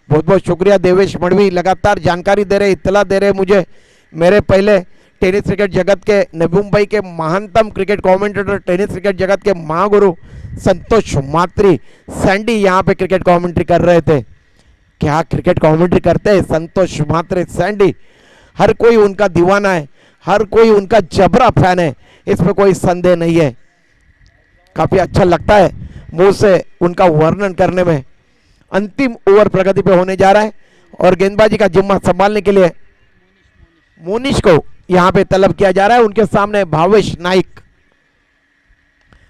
[SPEAKER 1] बहुत बहुत शुक्रिया देवेश मड़वी, लगातार जानकारी दे रहे, इत्तला दे रहे मुझे। मेरे पहले टेनिस क्रिकेट जगत के नवी मुंबई के महानतम क्रिकेट कमेंटेटर, टेनिस क्रिकेट जगत के महागुरु संतोष मात्री सैंडी यहाँ पे क्रिकेट कमेंट्री कर रहे थे। क्या क्रिकेट कमेंट्री करते हैं संतोष मात्री सैंडी, हर कोई उनका दीवाना है, हर कोई उनका जबरा फैन है, इसमें कोई संदेह नहीं है। काफी अच्छा लगता है मुंह से उनका वर्णन करने में। अंतिम ओवर प्रगति पे होने जा रहा है और गेंदबाजी का जिम्मा संभालने के लिए मोनिश को यहां पे तलब किया जा रहा है। उनके सामने भावेश नाइक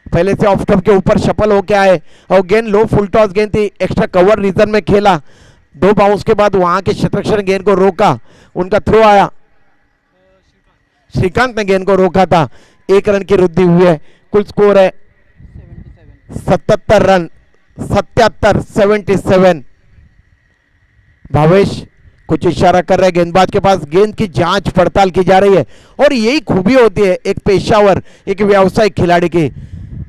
[SPEAKER 1] पहले से ऑफ स्टंप के ऊपर सफल होके आए और गेंद लो फुल टॉस गेंद थी, एक्स्ट्रा कवर रीजन में खेला। 2 बाउंस के बाद वहां के क्षेत्ररक्षण गेंद को रोका, उनका थ्रो आया, श्रीकांत ने गेंद को रोका था। 1 रन की वृद्धि हुई है। कुल स्कोर है 77 रन, 77। भावेश कुछ इशारा कर रहे हैं गेंदबाज के पास, गेंद की जांच पड़ताल की जा रही है और यही खूबी होती है एक पेशावर, एक व्यावसायिक खिलाड़ी की।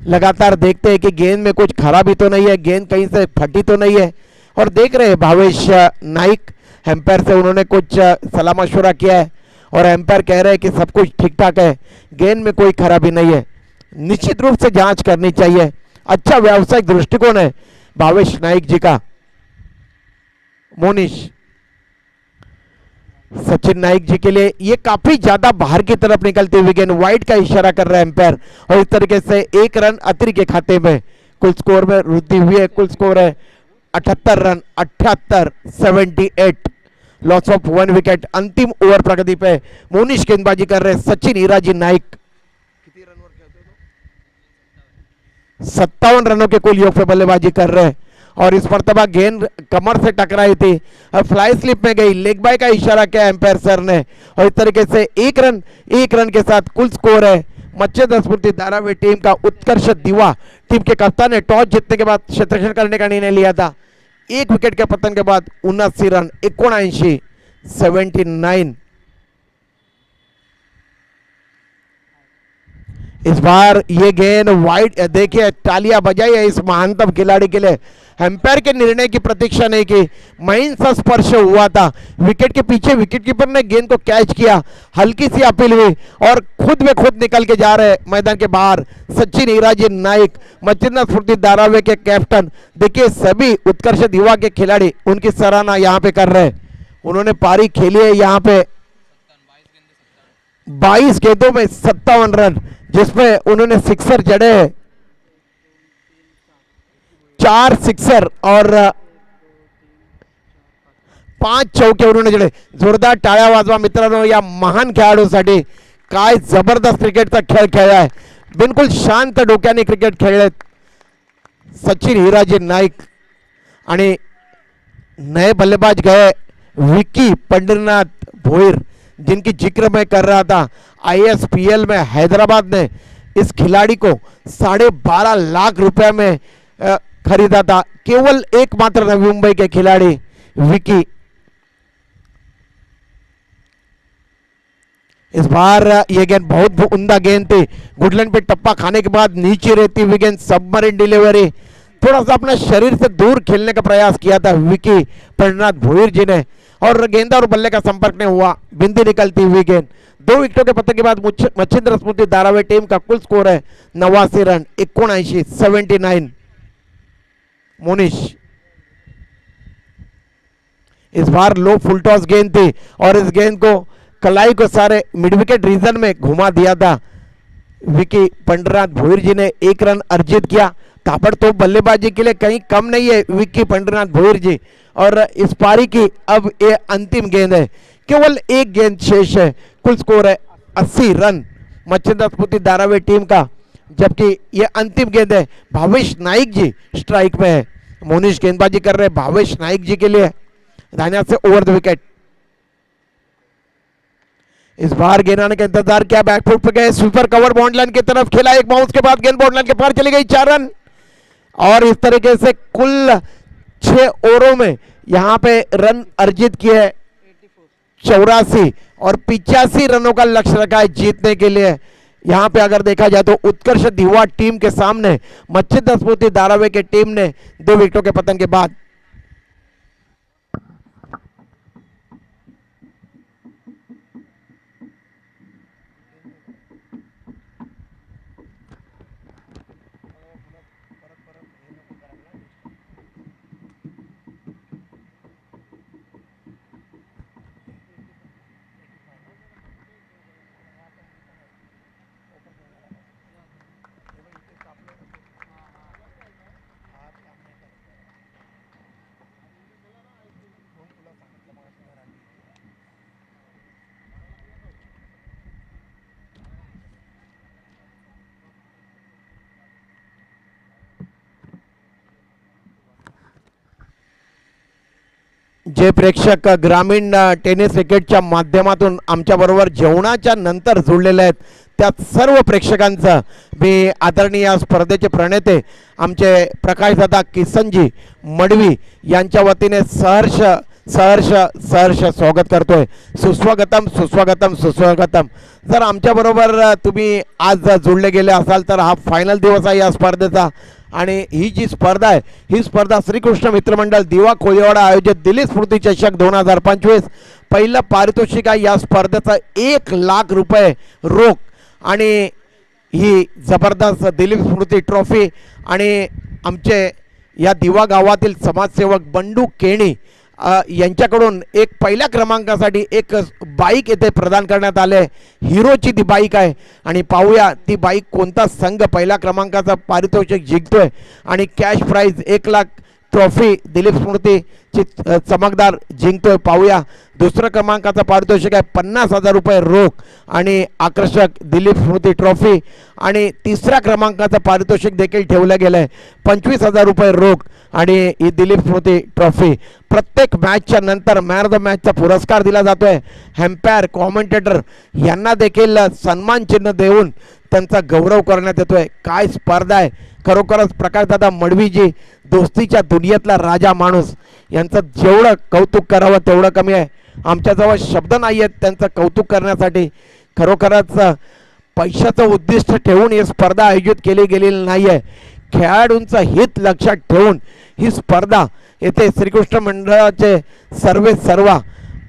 [SPEAKER 1] लगातार देखते हैं कि गेंद में कुछ खराबी तो नहीं है, गेंद कहीं से फटी तो नहीं है। और देख रहे हैं भावेश नाइक, एम्पायर से उन्होंने कुछ सलाह मशवरा किया है और एम्पायर कह रहे हैं कि सब कुछ ठीक ठाक है, गेंद में कोई खराबी नहीं है। निश्चित रूप से जांच करनी चाहिए, अच्छा व्यावसायिक दृष्टिकोण है भावेश नाइक जी का। मोनिश सचिन नाइक जी के लिए ये काफी ज्यादा बाहर की तरफ निकलती हुई गेंद, वाइड का इशारा कर रहा है एम्पायर और इस तरीके से 1 रन अतिरिक्त के खाते में कुल स्कोर में वृद्धि हुई है। कुल स्कोर है 78 रन, 78। Loss of 1 wicket. अंतिम ओवर प्रगति पे मोनिश गेंदबाजी कर रहे हैं सचिन हीराजी नाइक। 57 रनों के कुल योग पे बल्लेबाजी कर रहे हैं और इस मर्तबा गेंद कमर से टकराई थी और फ्लाई स्लिप में गई, लेग बाय का इशारा किया एम्पायर सर ने और इस तरीके से 1 रन के साथ कुल स्कोर है मच्छिंद्र स्फूर्ति धारावी टीम का। उत्कर्ष दिवा टीम के कप्तान ने टॉस जीतने के बाद क्षेत्ररक्षण करने का निर्णय लिया था। 1 विकेट के पतन के बाद 79 रन, 79। इस बार ये गेंद वाइड, देखिए तालियां बजाई है इस महानतम खिलाड़ी के लिए। एम्पायर के निर्णय की प्रतीक्षा नहीं की, महीन सा स्पर्श हुआ था विकेट के पीछे, विकेटकीपर ने गेंद को कैच किया, हल्की सी अपील हुई और खुद में खुद निकल के जा रहे मैदान के बाहर सचिन हीराजी नाइक, मच्छिंद्र स्फूर्ति धारावी के कैप्टन। देखिए सभी उत्कर्ष युवा के खिलाड़ी उनकी सराहना यहाँ पे कर रहे। उन्होंने पारी खेली है यहाँ पे 22 गेंदों में 57 रन, जिसमें उन्होंने सिक्सर जड़े, 4 सिक्सर और 5 चौके उन्होंने जड़े। जोरदार टाळ्या वाजवा मित्रांनो या महान खेळाडूसाठी। काय जबरदस्त क्रिकेटचा खेळ खेळलाय, बिलकुल शांत डोक्याने क्रिकेट खेळले सचिन हीराजी नाईक। आणि नए बल्लेबाज गए विक्की पंडरीनाथ भोईर, जिनकी जिक्र मैं कर रहा था। ISPL में हैदराबाद ने इस खिलाड़ी को 12.5 लाख रुपए में खरीदा था। केवल एकमात्र नवी मुंबई के खिलाड़ी विकी। इस बार ये गेंद बहुत उम्दा गेंद थी, गुडलैंड पे टप्पा खाने के बाद नीचे रहती हुई गेंद, सबमरीन डिलीवरी, थोड़ा सा अपना शरीर से दूर खेलने का प्रयास किया था विकी पंडरीनाथ भोईर जी ने और गेंदा और बल्ले का संपर्क नहीं हुआ, बिंदी निकलती हुई गेंद। 2 विकेटों के पतन के बाद मच्छिंद्र स्फूर्ति धारावी टीम का कुल स्कोर है 89 रन, 79 मोनिश। इस बार लो फुल टॉस गेंद थी और इस गेंद को कलाई को सारे मिड विकेट रीजन में घुमा दिया था विकी पंडरीनाथ भोईर जी ने। 1 रन अर्जित किया। ताबड़तोड़ बल्लेबाजी के लिए कहीं कम नहीं है विक्की पंडरीनाथ भोईर जी। और इस पारी की अब ये अंतिम गेंद है, केवल 1 गेंद शेष है, कुल स्कोर है 80 रन मच्छिंद्र स्फूर्ति धारावी टीम का, जबकि ये अंतिम गेंद है। भावेश नाइक जी स्ट्राइक में है, मोनिश गेंदबाजी कर रहे हैं भावेश नाइक जी के लिए दाहिने हाथ से ओवर द विकेट। इस बार गेंद आने का इंतजार किया, बैकफुट पे गए, स्वीपर कवर बाउंड लाइन की तरफ खेला, एक बाउंस के बाद गेंद बाउंड लाइन के पार चली गई, 4 रन। और इस तरीके से कुल 6 ओवरों में यहां पे रन अर्जित किए 84 और 85 रनों का लक्ष्य रखा है जीतने के लिए। यहां पे अगर देखा जाए तो उत्कर्ष युवा टीम के सामने मच्छिंद्र स्फूर्ति धारावी की टीम ने 2 विकेटों के पतन के बाद जे प्रेक्षक ग्रामीण टेनिस क्रिकेटच्या माध्यमातून आमच्याबरोबर जेवणाच्या नंतर जोडलेले आहेत त्या सर्व प्रेक्षकांचं मी आदरणीय स्पर्धेचे प्रणेते आमचे प्रकाशदादा किसनजी मडवी यांच्या वतीने सहर्ष सहर्ष सहर्ष स्वागत करतोय। सुस्वागतम सुस्वागतम सुस्वागतम। जर आमच्याबरोबर तुम्ही आज जोडले गेले असाल तर हा फायनल दिवस आहे या स्पर्धेचा आणि ही जी स्पर्धा आहे ही स्पर्धा श्रीकृष्ण मित्रमंडळ दिवा कोळीवाडा आयोजित दिलीप स्मृती चषक 2025 पहिलं पारितोषिक आहे या स्पर्धेचा 1 लाख रुपये रोख आणि ही जबरदस्त दिलीप स्मृती ट्रॉफी आणि आमचे या दिवा गावातील समाजसेवक बंडू केणी यांच्याकडून एक पहिल्या क्रमांकासाठी एक बाईक येथे प्रदान करण्यात आले। हिरोची ती बाईक आहे आणि पाहूया ती बाईक कोणता संघ पहिल्या क्रमांकाचा पारितोषिक जिंकतोय आणि cash prize 1 lakh trophy Dilip Smruti ची चमकदार जिंकतोय। पाहूया दुसऱ्या क्रमांकाचा पारितोषिक आहे 50,000 रुपये रोख आणि आकर्षक दिलीप स्मृती ट्रॉफी आणि तिसऱ्या क्रमांकाचा पारितोषिक देखील ठेवलं गेलं आहे 25,000 रुपये रोख आणि ही दिलीप स्मृती ट्रॉफी। प्रत्येक मॅचच्या नंतर मॅन ऑफ द मॅचचा पुरस्कार दिला जातोय। एम्पायर कॉमेंटेटर यांना देखील सन्मान चिन्ह देऊन त्यांचा गौरव करण्यात येतोय। काय स्पर्धा आहे खरोखरच। प्रकाशदादा मडवीजी दोस्तीच्या दुनियेतला राजा माणूस यांचं जेवढं कौतुक करावं तेवढं कमी आहे। आमच्याजवळ शब्द नाही आहेत त्यांचं कौतुक करण्यासाठी। खरोखरच पैशाचं उद्दिष्ट ठेवून ही स्पर्धा आयोजित केली गेलेली नाही आहे. खेळाडूंचं हित लक्षात ठेवून ही स्पर्धा येथे श्रीकृष्ण मंडळाचे सर्वा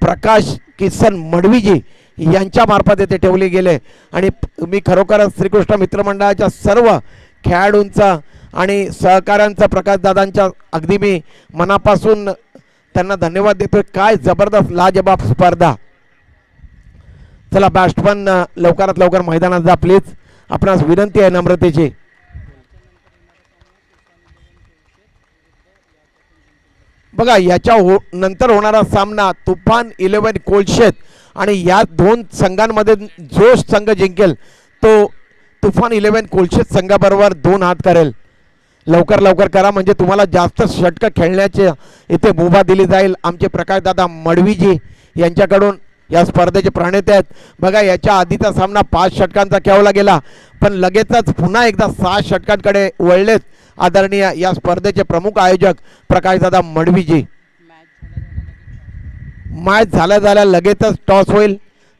[SPEAKER 1] प्रकाश किसन मडवीजी यांच्या मार्फत येथे ठेवले गेले. आणि मी खरोखरच श्रीकृष्ण मित्रमंडळाच्या सर्व खेळाडूंचा आणि सहकाऱ्यांचा प्रकाशदादांच्या अगदी मी मनापासून त्यांना धन्यवाद देतोय. काय जबरदस्त लाजबाब स्पर्धा. चला बॅट्समन लवकरात लवकर मैदानात जा प्लीज. आपणास विनंती आहे नम्रतेची. बघा याच्या नंतर होणारा सामना तुफान 11 कोलशेत आणि या दोन संघांमध्ये जो संघ जिंकेल तो तुफान 11 कोलशेत संघाबरोबर 2 हात करेल. लवकर लवकर करा म्हणजे तुम्हाला जास्त षटकं खेळण्याचे इथे मुभा दिली जाईल. आमचे प्रकाशदादा मडवीजी यांच्याकडून या स्पर्धेचे प्रणेते आहेत. बघा याच्या आधीचा सामना 5 षटकांचा खेळवला गेला पण लगेचच पुन्हा एकदा 6 षटकांकडे वळलेत आदरणीय या स्पर्धेचे प्रमुख आयोजक प्रकाशदादा मडवीजी. मॅच झाल्या लगेचच टॉस होईल.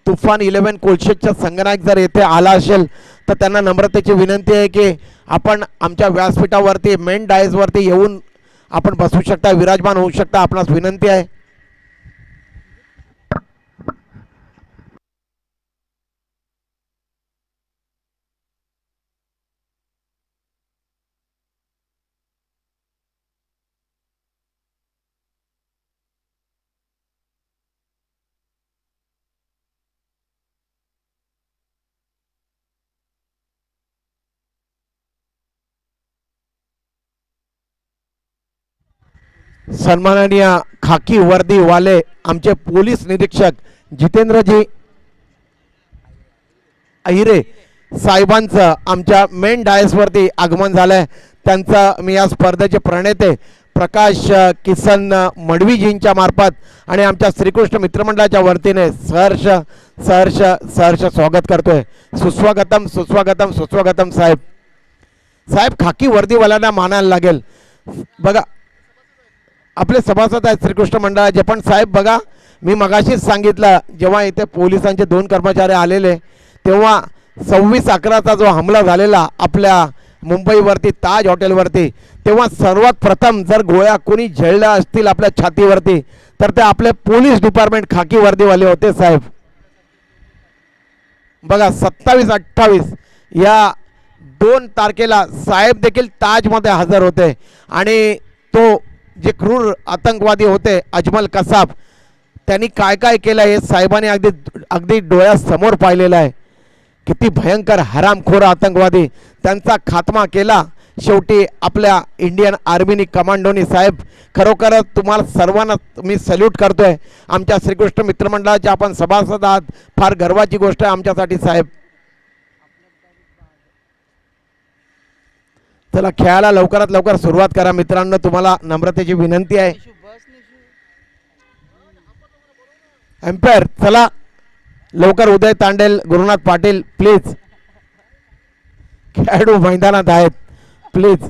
[SPEAKER 1] तुफान 11 कोलशेतचा संघनायक जर येथे आला असेल तर त्यांना नम्रतेची विनंती आहे की आपण आमच्या व्यासपीठावरती मेन डायसवरती येऊन आपण बसू शकता, विराजमान होऊ शकता. आपणास विनंती आहे. सन्माननीय खाकी वर्दी वाले आमचे पोलीस निरीक्षक जितेंद्रजी अहिरे साहेबांचं आमच्या मेन डायसवरती आगमन झालंय. त्यांचं मी या स्पर्धेचे प्रणेते प्रकाश किसन मडवीजींच्या मार्फत आणि आमच्या श्रीकृष्ण मित्रमंडळाच्या वतीने सहर्ष सहर्ष सहर्ष स्वागत करतोय. सुस्वागतम सुस्वागतम सुस्वागतम साहेब. साहेब खाकी वर्दीवाल्यांना मानायला लागेल. बघा आपले सभासद आहेत श्रीकृष्ण मंडळाचे पण साहेब बघा मी मगाशीच सांगितलं जेव्हा इथे पोलिसांचे 2 कर्मचारी आलेले तेव्हा 26/11चा जो हमला झालेला आपल्या मुंबईवरती ताज हॉटेलवरती तेव्हा सर्वात प्रथम जर गोळ्या कोणी झेलल्या असतील आपल्या छातीवरती तर ते आपले पोलीस डिपार्टमेंट खाकी वर्दीवाले होते साहेब. बघा 27-28 या 2 तारखेला साहेब देखील ताजमध्ये हजर होते आणि तो जे क्रूर आतंकवादी होते अजमल कसाब त्यांनी काय काय केलं हे साहेबांनी अगदी डोळ्यासमोर पाहिलेलं आहे. किती भयंकर हरामखोर आतंकवादी त्यांचा खात्मा केला शेवटी आपल्या इंडियन आर्मीनी कमांडोनी. साहेब खरोखरच तुम्हाला सर्वांना मी सल्यूट करतोय. आमच्या श्रीकृष्ण मित्रमंडळाचे आपण सभासद आहात. फार गर्वाची गोष्ट आहे आमच्यासाठी साहेब. चला खेळायला लवकरात लवकर सुरुवात करा मित्रांनो. तुम्हाला नम्रतेची विनंती आहे. एम्पायर चला लवकर. उदय तांडेल गुरुनाथ पाटील प्लीज. खेळाडू मैदानात आहेत प्लीज.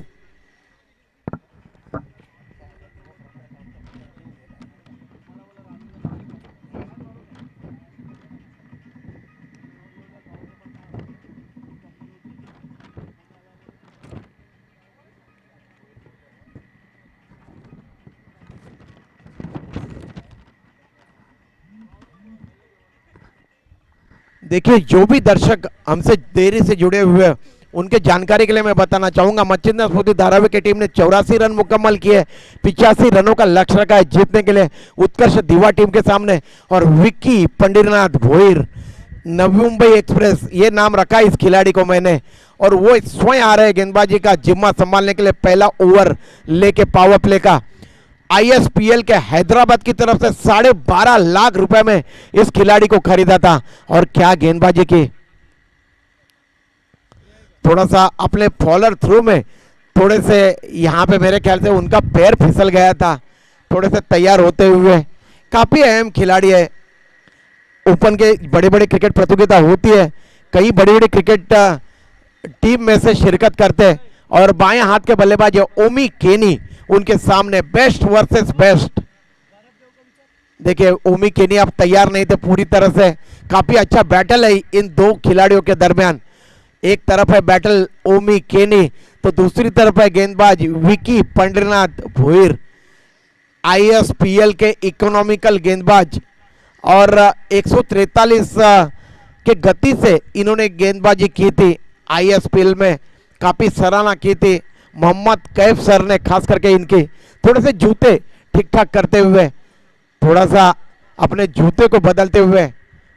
[SPEAKER 1] देखिए जो भी दर्शक हमसे देरी से जुड़े हुए हैं उनके जानकारी के लिए मैं बताना चाहूंगा मच्छिंद्र स्फूर्ति धारावी की टीम ने 84 रन मुकम्मल किए. 85 रनों का लक्ष्य रखा है जीतने के लिए उत्कर्ष दीवा टीम के सामने. और विक्की पंडितनाथ भोईर नवी मुंबई एक्सप्रेस ये नाम रखा है इस खिलाड़ी को मैंने. और वो स्वयं आ रहे हैं गेंदबाजी का जिम्मा संभालने के लिए. पहला ओवर लेके पावर प्ले का. ISPL के हैदराबाद की तरफ से 12.5 लाख रुपए में इस खिलाड़ी को खरीदा था. और क्या गेंदबाजी की. थोड़ा सा अपने फॉलर थ्रू में थोड़े से यहाँ पे मेरे ख्याल से उनका पैर फिसल गया था थोड़े से तैयार होते हुए. काफी अहम खिलाड़ी है. ओपन के बड़े बड़े क्रिकेट प्रतियोगिता होती है कई बड़ी बड़ी क्रिकेट टीम में से शिरकत करते हैं. और बाएं हाथ के बल्लेबाज ओमी केनी उनके सामने बेस्ट वर्सेस बेस्ट. देखिए ओमी केनी अब तैयार नहीं थे पूरी तरह से. काफी अच्छा बैटल है इन 2 खिलाड़ियों के दरमियान. एक तरफ है बैटल ओमी केनी, तो दूसरी तरफ है गेंदबाज विकी पंड्रीनाथ भोईर, आईएसपीएल के इकोनॉमिकल गेंदबाज, और 143 के गति से इन्होंने गेंदबाजी की थी। आईएसपीएल में काफ़ी सराहना की थी मोहम्मद कैफ सर ने, खास करके इनके थोड़े से जूते ठीक ठाक करते हुए, थोड़ा सा अपने जूते को बदलते हुए।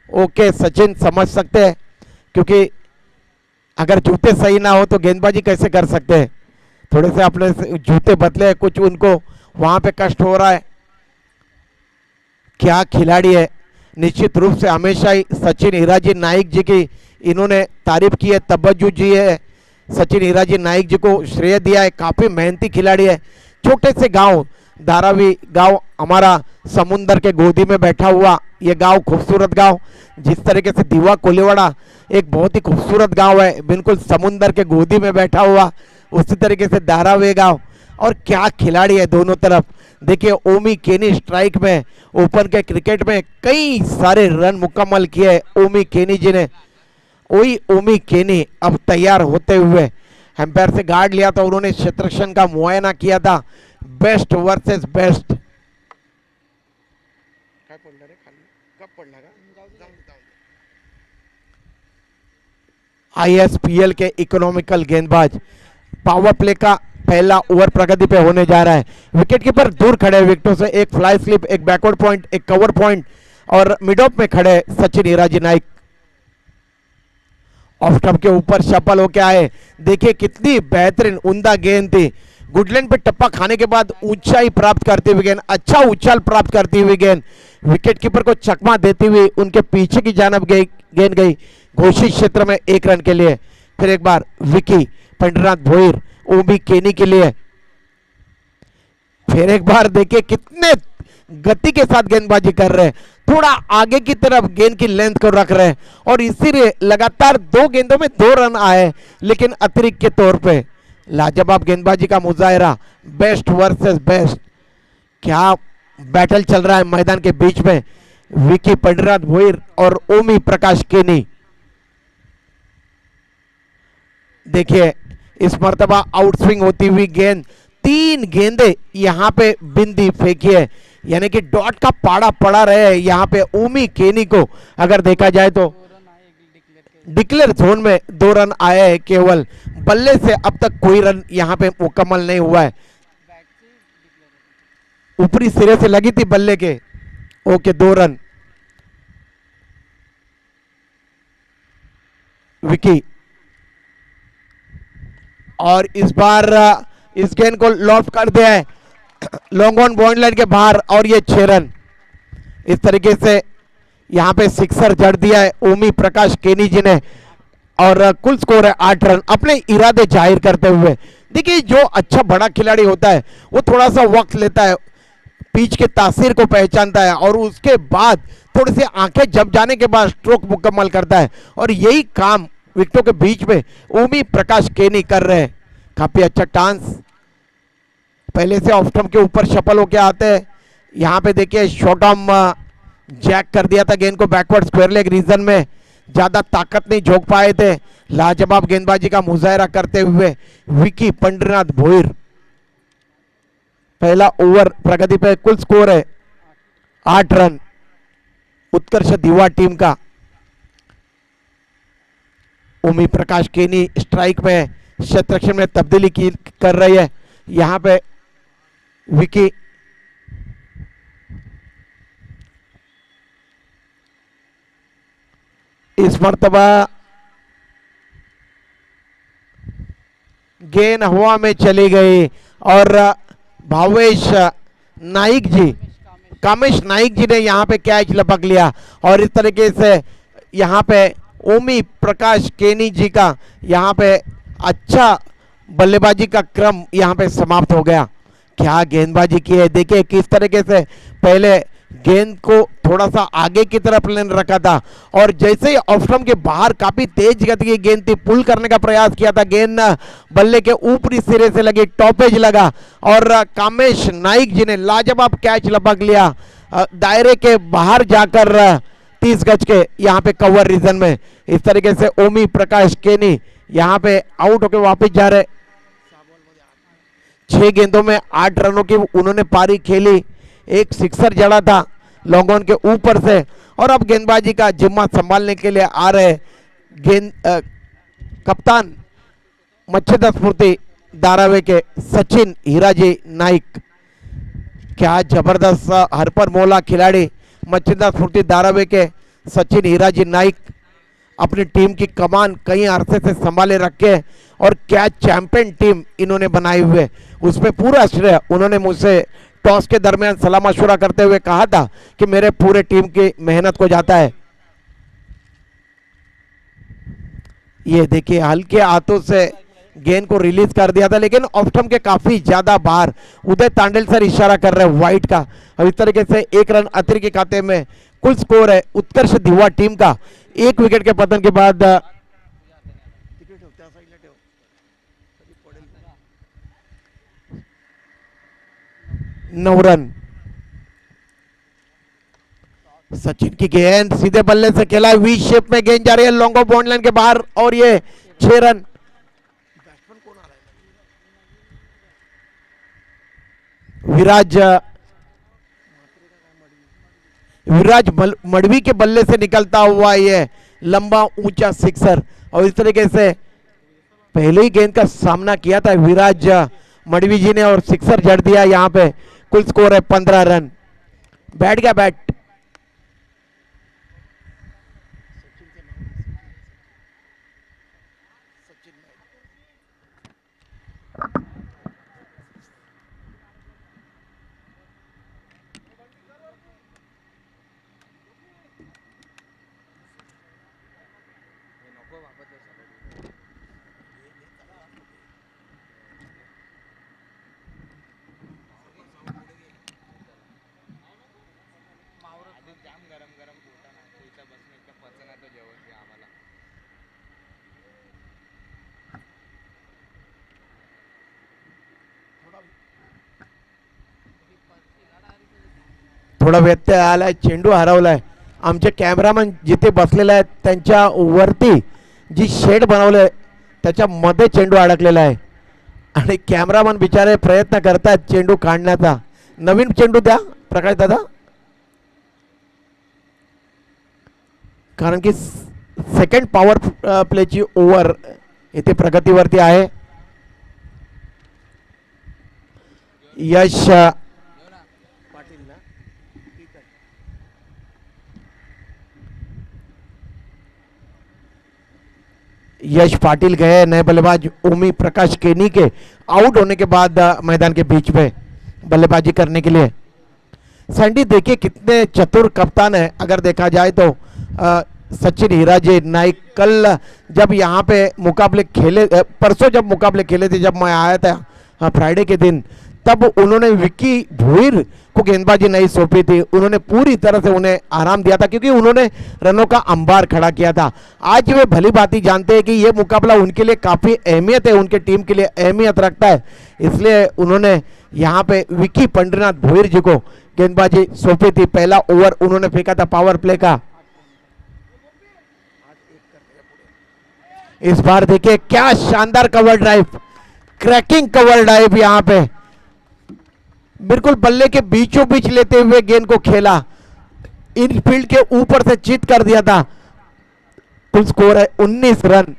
[SPEAKER 1] ओके सचिन समझ सकते हैं, क्योंकि अगर जूते सही ना हो तो गेंदबाजी कैसे कर सकते हैं। थोड़े से अपने जूते बदले, कुछ उनको वहां पे कष्ट हो रहा है। क्या खिलाड़ी है, निश्चित रूप से हमेशा ही सचिन हीराजी नाइक जी की इन्होंने तारीफ की है, तवज्जो जी है, सचिन हीराजी नाइक जी को श्रेय दिया है। काफ़ी मेहनती खिलाड़ी है। छोटे से गांव धारावी गांव, हमारा समुंदर के गोदी में बैठा हुआ ये गांव, खूबसूरत गांव। जिस तरीके से दीवा कोलीवाड़ा एक बहुत ही खूबसूरत गांव है, बिल्कुल समुंदर के गोदी में बैठा हुआ, उसी तरीके से धारावी गांव। और क्या खिलाड़ी है दोनों तरफ। देखिए ओमी केनी स्ट्राइक में, ओपन के क्रिकेट में कई सारे रन मुकम्मल किए ओमी केनी जी ने। वही ओमी केनी अब तैयार होते हुए एम्पायर से गार्ड लिया था, उन्होंने क्षेत्ररक्षण का मुआयना किया था। Best versus best. आईएसपीएल के इकोनॉमिकल गेंदबाज, पावर प्ले का पहला ओवर प्रगति पे होने जा रहा है। विकेट कीपर दूर खड़े विकेटों से, एक फ्लाई स्लिप, एक बैकवर्ड पॉइंट, एक कवर पॉइंट, और मिड ऑफ में खड़े सचिन हीराजी नाइक। ऑफ स्टंप के ऊपर सफल होके आए। देखिए कितनी बेहतरीन उम्दा गेंद थी। गुडलैंड पे टप्पा खाने के बाद ऊंचाई प्राप्त करती हुई गेंद, अच्छा उछाल प्राप्त करती हुई गेंद विकेट कीपर को चकमा देती हुई उनके पीछे की जानब गई, गेंद गई घोषित क्षेत्र में 1 रन के लिए। फिर एक बार विकी पंड्रीनाथ भोईर ओमी केनी के लिए। फिर एक बार देखिए कितने गति के साथ गेंदबाजी कर रहे हैं, थोड़ा आगे की तरफ गेंद की लेंथ को रख रहे हैं, और इसीलिए लगातार 2 गेंदों में 2 रन आए, लेकिन अतिरिक्त के तौर पे लाजवाब गेंदबाजी का मुजाहरा। बेस्ट वर्सेस बेस्ट, क्या बैटल चल रहा है मैदान के बीच में विकी पंड्रीनाथ भोईर और ओमी प्रकाश केनी। देखिए इस मर्तबा आउटस्विंग होती हुई गेंद, 3 गेंदे यहां पे बिंदी फेंकी है, यानी कि डॉट का पाड़ा पड़ा रहे यहाँ पे ओमी केनी को। अगर देखा जाए तो डिक्लेयर जोन में 2 रन आए हैं केवल, बल्ले से अब तक कोई रन यहाँ पे मुकम्मल नहीं हुआ है। ऊपरी सिरे से लगी थी बल्ले के। ओके 2 रन विकी, और इस बार इस गेंद को लॉफ्ट कर दिया है लॉन्ग ऑन बाउंड्री लाइन के बाहर, और ये 6 रन। इस तरीके से यहां पे सिक्सर जड़ दिया है ओमी प्रकाश केनी जी ने, और कुल स्कोर है 8 रन अपने इरादे जाहिर करते हुए। देखिए जो अच्छा बड़ा खिलाड़ी होता है वो थोड़ा सा वक्त लेता है, पिच के तासीर को पहचानता है, और उसके बाद थोड़ी सी आंखें जम जाने के बाद स्ट्रोक मुकम्मल करता है, और यही काम विकेटों के बीच में ओमी प्रकाश केनी कर रहे हैं। काफी अच्छा टांस, पहले से ऑफ स्टंप के ऊपर सफल होके आते हैं। यहाँ पे देखिए शॉर्ट आर्म जैक कर दिया था गेंद को बैकवर्ड स्क्वायर लेग रीजन में, ज्यादा ताकत नहीं झोंक पाए थे। लाजवाब गेंदबाजी का मुजाहरा करते हुए विकी पंड्रीनाथ भोईर। पहला ओवर प्रगति पे, कुल स्कोर है 8 रन उत्कर्ष दीवा टीम का। ओमी प्रकाश केनी स्ट्राइक में क्षेत्ररक्षण में तब्दीली कर रही है। यहां पे विकी इस मर्तबा गेंद हवा में चली गई, और भावेश नाइक जी, कामेश नाइक जी ने यहां पे कैच लपक लिया, और इस तरीके से यहां पे ओमी प्रकाश केनी जी का यहां पे अच्छा बल्लेबाजी का क्रम यहां पे समाप्त हो गया। क्या गेंदबाजी की है, देखिए किस तरीके से पहले गेंद को थोड़ा सा आगे की तरफ लेन रखा था, और जैसे ही ऑफ स्टंप के बाहर काफी तेज गति की गेंद थी, पुल करने का प्रयास किया था, गेंद बल्ले के ऊपरी सिरे से लगी, टॉपेज लगा, और कामेश नाइक जी ने लाजवाब कैच लपक लिया दायरे के बाहर जाकर 30 गज के यहाँ पे कवर रीजन में। इस तरीके से ओमी प्रकाश केनी यहाँ पे आउट होके वापस जा रहे। 6 गेंदों में 8 रनों की उन्होंने पारी खेली, एक सिक्सर जड़ा था लॉन्ग ऑन के ऊपर से, और अब गेंदबाजी का जिम्मा संभालने के लिए आ रहे कप्तान मच्छिंद्र स्फूर्ति धारावी के सचिन हीराजी नाइक। क्या जबरदस्त हरपर मोला खिलाड़ी मच्छिंद्र स्फूर्ति धारावी के सचिन हीराजी नाइक अपनी टीम की कमान कई अरसे से संभाले रखे, और क्या चैंपियन टीम इन्होंने बनाई हुए, उसमें पूरा श्रेय उन्होंने मुझसे टॉस के दरमियान सलाह मशवरा करते हुए कहा था कि मेरे पूरे टीम की मेहनत को जाता है। ये देखिए हल्के हाथों से गेंद को रिलीज कर दिया था, लेकिन ऑफ स्टंप के काफी ज्यादा बाहर। उदय तांडेल सर इशारा कर रहे हैं वाइट का, और इस तरीके से 1 रन अतिरिक्त के खाते में कुल स्कोर है उत्कर्ष दिवा टीम का 1 विकेट के पतन के बाद 9 रन। सचिन की गेंद सीधे बल्ले से खेला, वी शेप में गेंद जा रही है लॉन्ग ऑफ बाउंड लाइन के बाहर, और ये 6 रन। विराज मड़वी के बल्ले से निकलता हुआ ये लंबा ऊंचा सिक्सर, और इस तरीके से पहले ही गेंद का सामना किया था विराज मड़वी जी ने और सिक्सर जड़ दिया। यहाँ पे कुल स्कोर है 15 रन। बैठ गया बैट। थोडा व्यत्यय आलाय, चेंडू हरवलाय। आमचे कॅमेरामन जिथे बसलेले आहेत त्यांच्या वरती जी शेड बनवले त्याच्यामध्ये चेंडू अडकलेला आहे, आणि कॅमेरामन बिचारे प्रयत्न करतात चेंडू काढण्याचा। नवीन चेंडू द्या प्रकाश दादा, कारण की सेकंड पॉवर प्लेची ओव्हर इथे प्रगतीवरती आहे। यश पाटिल गए, नए बल्लेबाज ओमी प्रकाश केनी के आउट होने के बाद मैदान के बीच में बल्लेबाजी करने के लिए। सैंडी देखिए कितने चतुर कप्तान है। अगर देखा जाए तो सचिन हीराजी नाइक कल जब यहाँ पे मुकाबले खेले, परसों जब मुकाबले खेले थे, जब मैं आया था फ्राइडे के दिन, तब उन्होंने विक्की भोईर को गेंदबाजी नहीं सौंपी थी। उन्होंने पूरी तरह से उन्हें आराम दिया था, क्योंकि उन्होंने रनों का अंबार खड़ा किया था। आज वे भली भांति जानते हैं कि ये मुकाबला उनके लिए काफ़ी अहमियत है, उनके टीम के लिए अहमियत रखता है, इसलिए उन्होंने यहाँ पे विक्की पंड्रीनाथ भोईर जी को गेंदबाजी सौंपी थी। पहला ओवर उन्होंने फेंका था पावर प्ले का। इस बार देखिए क्या शानदार cover drive, cracking cover drive, यहाँ पे बिल्कुल बल्ले के बीचों बीच लेते हुए गेंद को खेला, इन फील्ड के ऊपर से चिट कर दिया था। कुल स्कोर है 19 रन।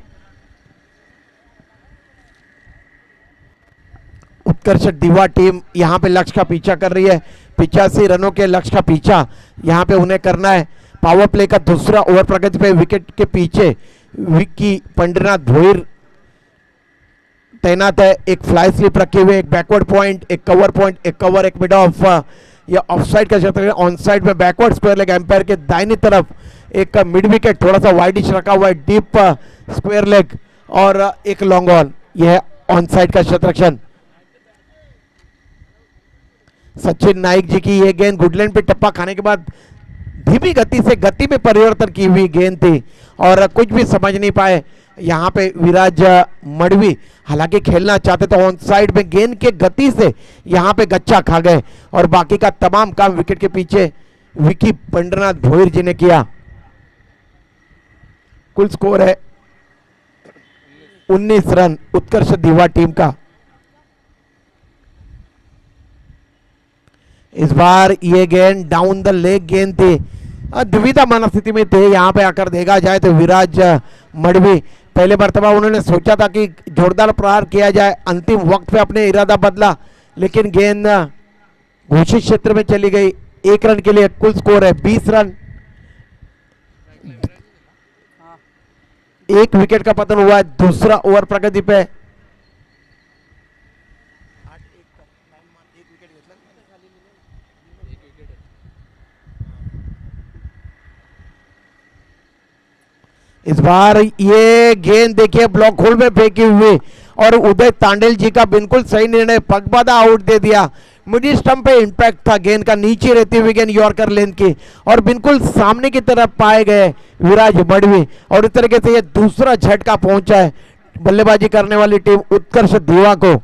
[SPEAKER 1] उत्कर्ष दिवा टीम यहां पे लक्ष्य का पीछा कर रही है। 85 रनों के लक्ष्य का पीछा यहां पे उन्हें करना है। पावर प्ले का दूसरा ओवर प्रगति पे विकेट के पीछे विक्की पंड्रीनाथ भोईर तैनात है। एक फ्लाई स्लिप रखे हुए, एक बैकवर्ड पॉइंट, एक कवर पॉइंट, एक कवर, एक मिड ऑफ, या ऑफ साइड का क्षेत्र है। ऑन साइड में बैकवर्ड स्क्वायर लेग एम्पायर के दाहिनी तरफ एक मिड विकेट थोड़ा सा वाइडिश रखा हुआ है, डीप स्क्वायर लेग, और एक लॉन्ग ऑन। यह ऑन साइड का क्षेत्रक्षण। सचिन नाइक जी की यह गेंद गुडलैंड पे टप्पा खाने के बाद धीमी गति से गति में परिवर्तन की हुई गेंद थी, और कुछ भी समझ नहीं पाए यहाँ पे विराज मड़वी। हालांकि खेलना चाहते तो ऑन साइड में गेंद के गति से यहाँ पे गच्चा खा गए, और बाकी का तमाम काम विकेट के पीछे विक्की पंड्रीनाथ भोईर जी ने किया। कुल स्कोर है 19 रन उत्कर्ष दीवा टीम का। इस बार ये गेंद डाउन द लेग गेंद थी, दुविधा मनस्थिति में थे। यहां पे आकर देखा जाए तो विराज मड़वी पहले मर्तबा उन्होंने सोचा था कि जोरदार प्रहार किया जाए, अंतिम वक्त पे अपने इरादा बदला, लेकिन गेंद घोषित क्षेत्र में चली गई। 1 रन के लिए कुल स्कोर है 20 रन। 1 विकेट का पतन हुआ है। दूसरा ओवर प्रगति पे। इस बार ये गेंद देखिए ब्लॉक होल में फेंकी हुई और उदय तांडेल जी का बिल्कुल सही निर्णय, पगबादा आउट दे दिया। मिडिल स्टंप पे इंपैक्ट था गेंद का, नीचे रहती हुई गेंद यॉर्कर लेंथ की और बिल्कुल सामने की तरफ पाए गए विराज मड़वी। और इस तरीके से ये दूसरा झटका पहुंचा है बल्लेबाजी करने वाली टीम उत्कर्ष दीवा को।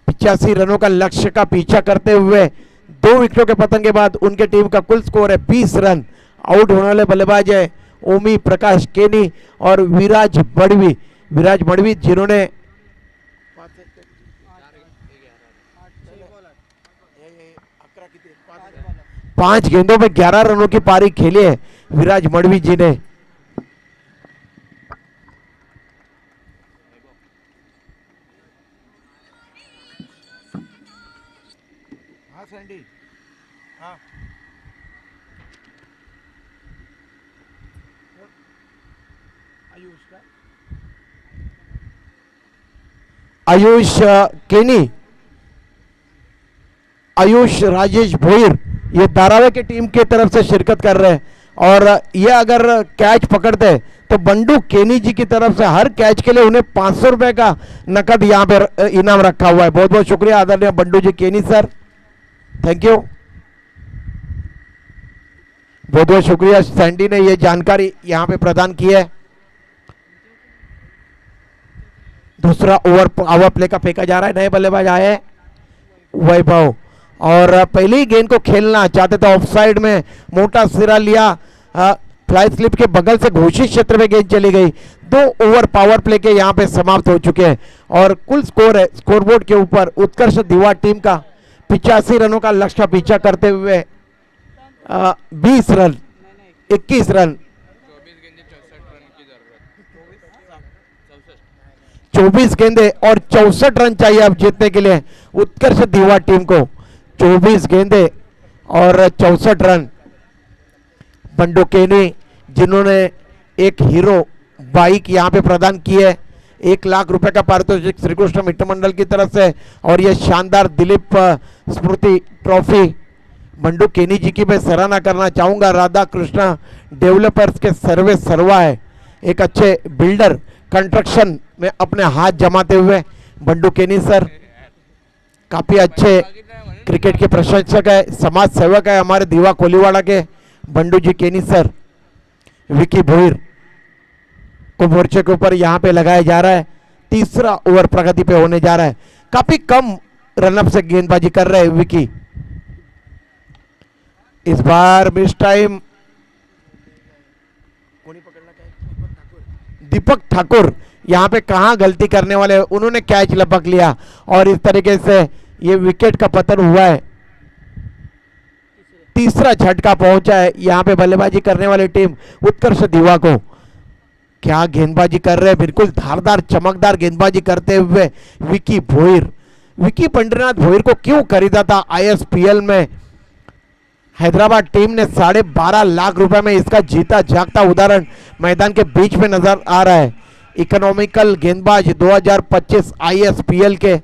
[SPEAKER 1] 85 रनों का लक्ष्य का पीछा करते हुए 2 विकेटों के पतन के बाद उनके टीम का कुल स्कोर है 20 रन। आउट होने वाले बल्लेबाज है ओमी प्रकाश केनी और विराज मड़वी जिन्होंने 5 गेंदों में 11 रनों की पारी खेली है विराज मड़वी जी ने। आयुष केनी, आयुष राजेश भोईर ये धारावी की टीम की तरफ से शिरकत कर रहे हैं और ये अगर कैच पकड़ते तो बंडू केनी जी की तरफ से हर कैच के लिए उन्हें 500 रुपए का नकद यहाँ पे इनाम रखा हुआ है। बहुत बहुत शुक्रिया आदरणीय बंडू जी केनी सर, थैंक यू। बहुत बहुत शुक्रिया सैंडी ने ये जानकारी यहाँ पे प्रदान की है। दूसरा ओवर पावर प्ले का फेंका जा रहा है, नए बल्लेबाज आए वैभव और पहली गेंद को खेलना चाहते थे, ऑफसाइड में मोटा सिरा लिया, फ्लाई स्लिप के बगल से घोषित क्षेत्र में गेंद चली गई। 2 ओवर पावर प्ले के यहाँ पे समाप्त हो चुके हैं और कुल स्कोर है स्कोरबोर्ड के ऊपर उत्कर्ष दीवा टीम का 85 रनों का लक्ष्य पीछा करते हुए 20 रन 21 रन 24 गेंदे और 64 रन चाहिए अब जीतने के लिए उत्कर्ष दीवा टीम को। 24 गेंदे और 64 रन। बंडू केनी जिन्होंने एक हीरो बाइक यहाँ पे प्रदान की है, 1 लाख रुपए का पारितोषिक श्री कृष्ण मित्र मंडल की तरफ से और ये शानदार दिलीप स्मृति ट्रॉफी बंडू केनी जी की मैं सराहना करना चाहूंगा। राधा कृष्णा डेवलपर्स के सर्वे सर्वा है, एक अच्छे बिल्डर कंस्ट्रक्शन में अपने हाथ जमाते हुए बंडू केनी सर काफी अच्छे क्रिकेट के प्रशंसक है, समाज सेवक है हमारे दीवा कोलीवाड़ा के बंडू जी केनी सर। विकी भोईर को मोर्चे के ऊपर यहाँ पे लगाया जा रहा है। तीसरा ओवर प्रगति पे होने जा रहा है, काफी कम रनअप से गेंदबाजी कर रहे हैं विकी। इस बार मिस टाइम दीपक ठाकुर यहाँ पे कहां गलती करने वाले, उन्होंने कैच लपक लिया और इस तरीके से ये विकेट का पतन हुआ है। तीसरा झटका पहुंचा है यहाँ पे बल्लेबाजी करने वाली टीम उत्कर्ष दीवा को। क्या गेंदबाजी कर रहे हैं, बिल्कुल धारदार चमकदार गेंदबाजी करते हुए विकी भोईर। विकी पंडरीनाथ भोईर को क्यों खरीदा था आईएसपीएल में, हैदराबाद टीम ने 12.5 लाख रुपए में इसका जीता जागता उदाहरण मैदान के बीच में नजर आ रहा है। इकोनॉमिकल गेंदबाज 2025 आईएसपीएल के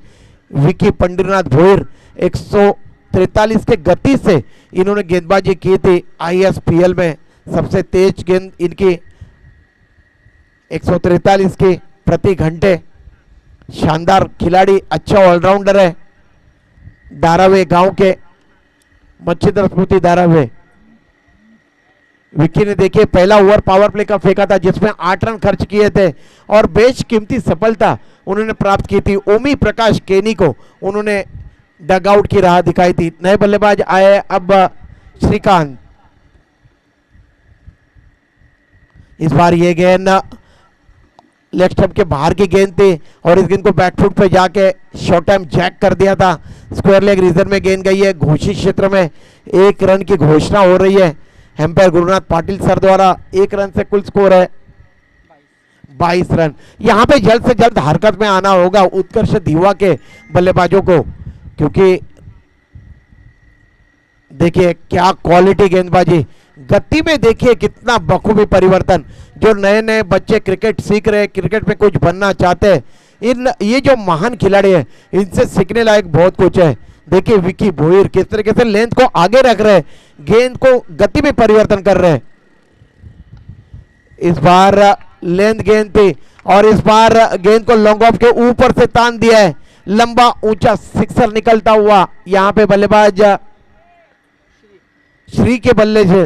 [SPEAKER 1] विकी पंडरीनाथ भोईर 143 के गति से इन्होंने गेंदबाजी की थी आईएसपीएल में। सबसे तेज गेंद इनकी 143 की प्रति घंटे। शानदार खिलाड़ी, अच्छा ऑलराउंडर है। धारावी गांव के मच्छीधर स्मृति धारावी। विकी ने देखिए पहला ओवर पावर प्ले का फेंका था जिसमें 8 रन खर्च किए थे और बेशकीमती सफलता उन्होंने प्राप्त की थी। ओमी प्रकाश केनी को उन्होंने डगआउट की राह दिखाई थी। नए बल्लेबाज आए अब श्रीकांत। इस बार ये गेंद लेग स्टंप के बाहर की गेंद थी और इस गेंद को बैकफुट पे जाके शॉर्ट टाइम जैक कर दिया था। स्क्वायर लेग रीजन में गेंद गई है। घोषित क्षेत्र में 1 रन की घोषणा हो रही है एम्पायर गुरुनाथ पाटिल सर द्वारा। 1 रन से कुल स्कोर है 22 रन। यहां पे जल्द से जल्द हरकत में आना होगा उत्कर्ष दीवा के बल्लेबाजों को, क्योंकि देखिए क्या क्वालिटी गेंदबाजी, गति में देखिए कितना बखूबी परिवर्तन। जो नए नए बच्चे क्रिकेट सीख रहे हैं, क्रिकेट में कुछ बनना चाहते हैं, ये जो महान खिलाड़ी है इनसे सीखने लायक बहुत कुछ है। देखिए विकी भोईर किस तरीके से लेंथ को आगे रख रहे हैं, गेंद को गति में परिवर्तन कर रहे हैं। इस बार लेंथ गेंद थी और इस बार गेंद को लॉन्ग ऑफ के ऊपर से तान दिया है। लंबा ऊंचा सिक्सर निकलता हुआ यहां पे बल्लेबाज श्री के बल्ले से,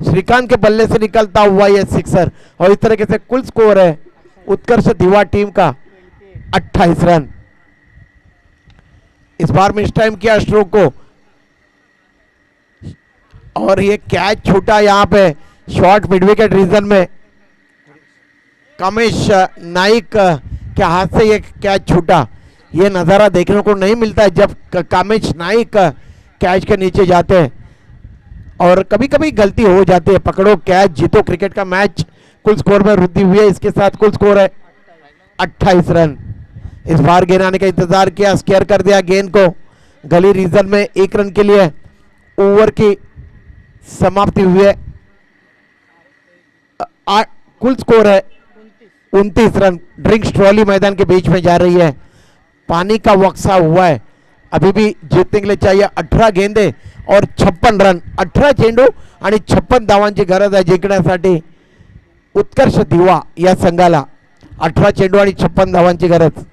[SPEAKER 1] श्रीकांत के बल्ले से निकलता हुआ यह सिक्सर। और इस तरीके से कुल स्कोर है उत्कर्ष दीवा टीम का 28 रन। इस बार मिस टाइम किया स्ट्रोक को और ये कैच छूटा यहां पे शॉर्ट मिड विकेट रीजन में। कमेश नाइक के हाथ से ये कैच छूटा। ये नजारा देखने को नहीं मिलता है जब कमेश नाइक कैच के नीचे जाते हैं और कभी कभी गलती हो जाती है। पकड़ो कैच जीतो क्रिकेट का मैच कुल स्कोर में वृद्धि हुई है। इसके साथ कुल स्कोर है 28 रन। इस बार गेंद आने का इंतजार किया, स्केयर कर दिया गेंद को गली रीजन में। 1 रन के लिए ओवर की समाप्ति हुई है। कुल स्कोर है 29 रन। ड्रिंक्स ट्रॉली मैदान के बीच में जा रही है। पानी का वक्सा हुआ है, अभी भी जीतने के लिए चाहिए 18 गेंदे और 56 रन। 18 चेंडू आणि 56 धावांची गरज आहे जिंकण्यासाठी उत्कर्ष दिवा या संघाला। 18 चेंडू आणि 56 धावांची गरज।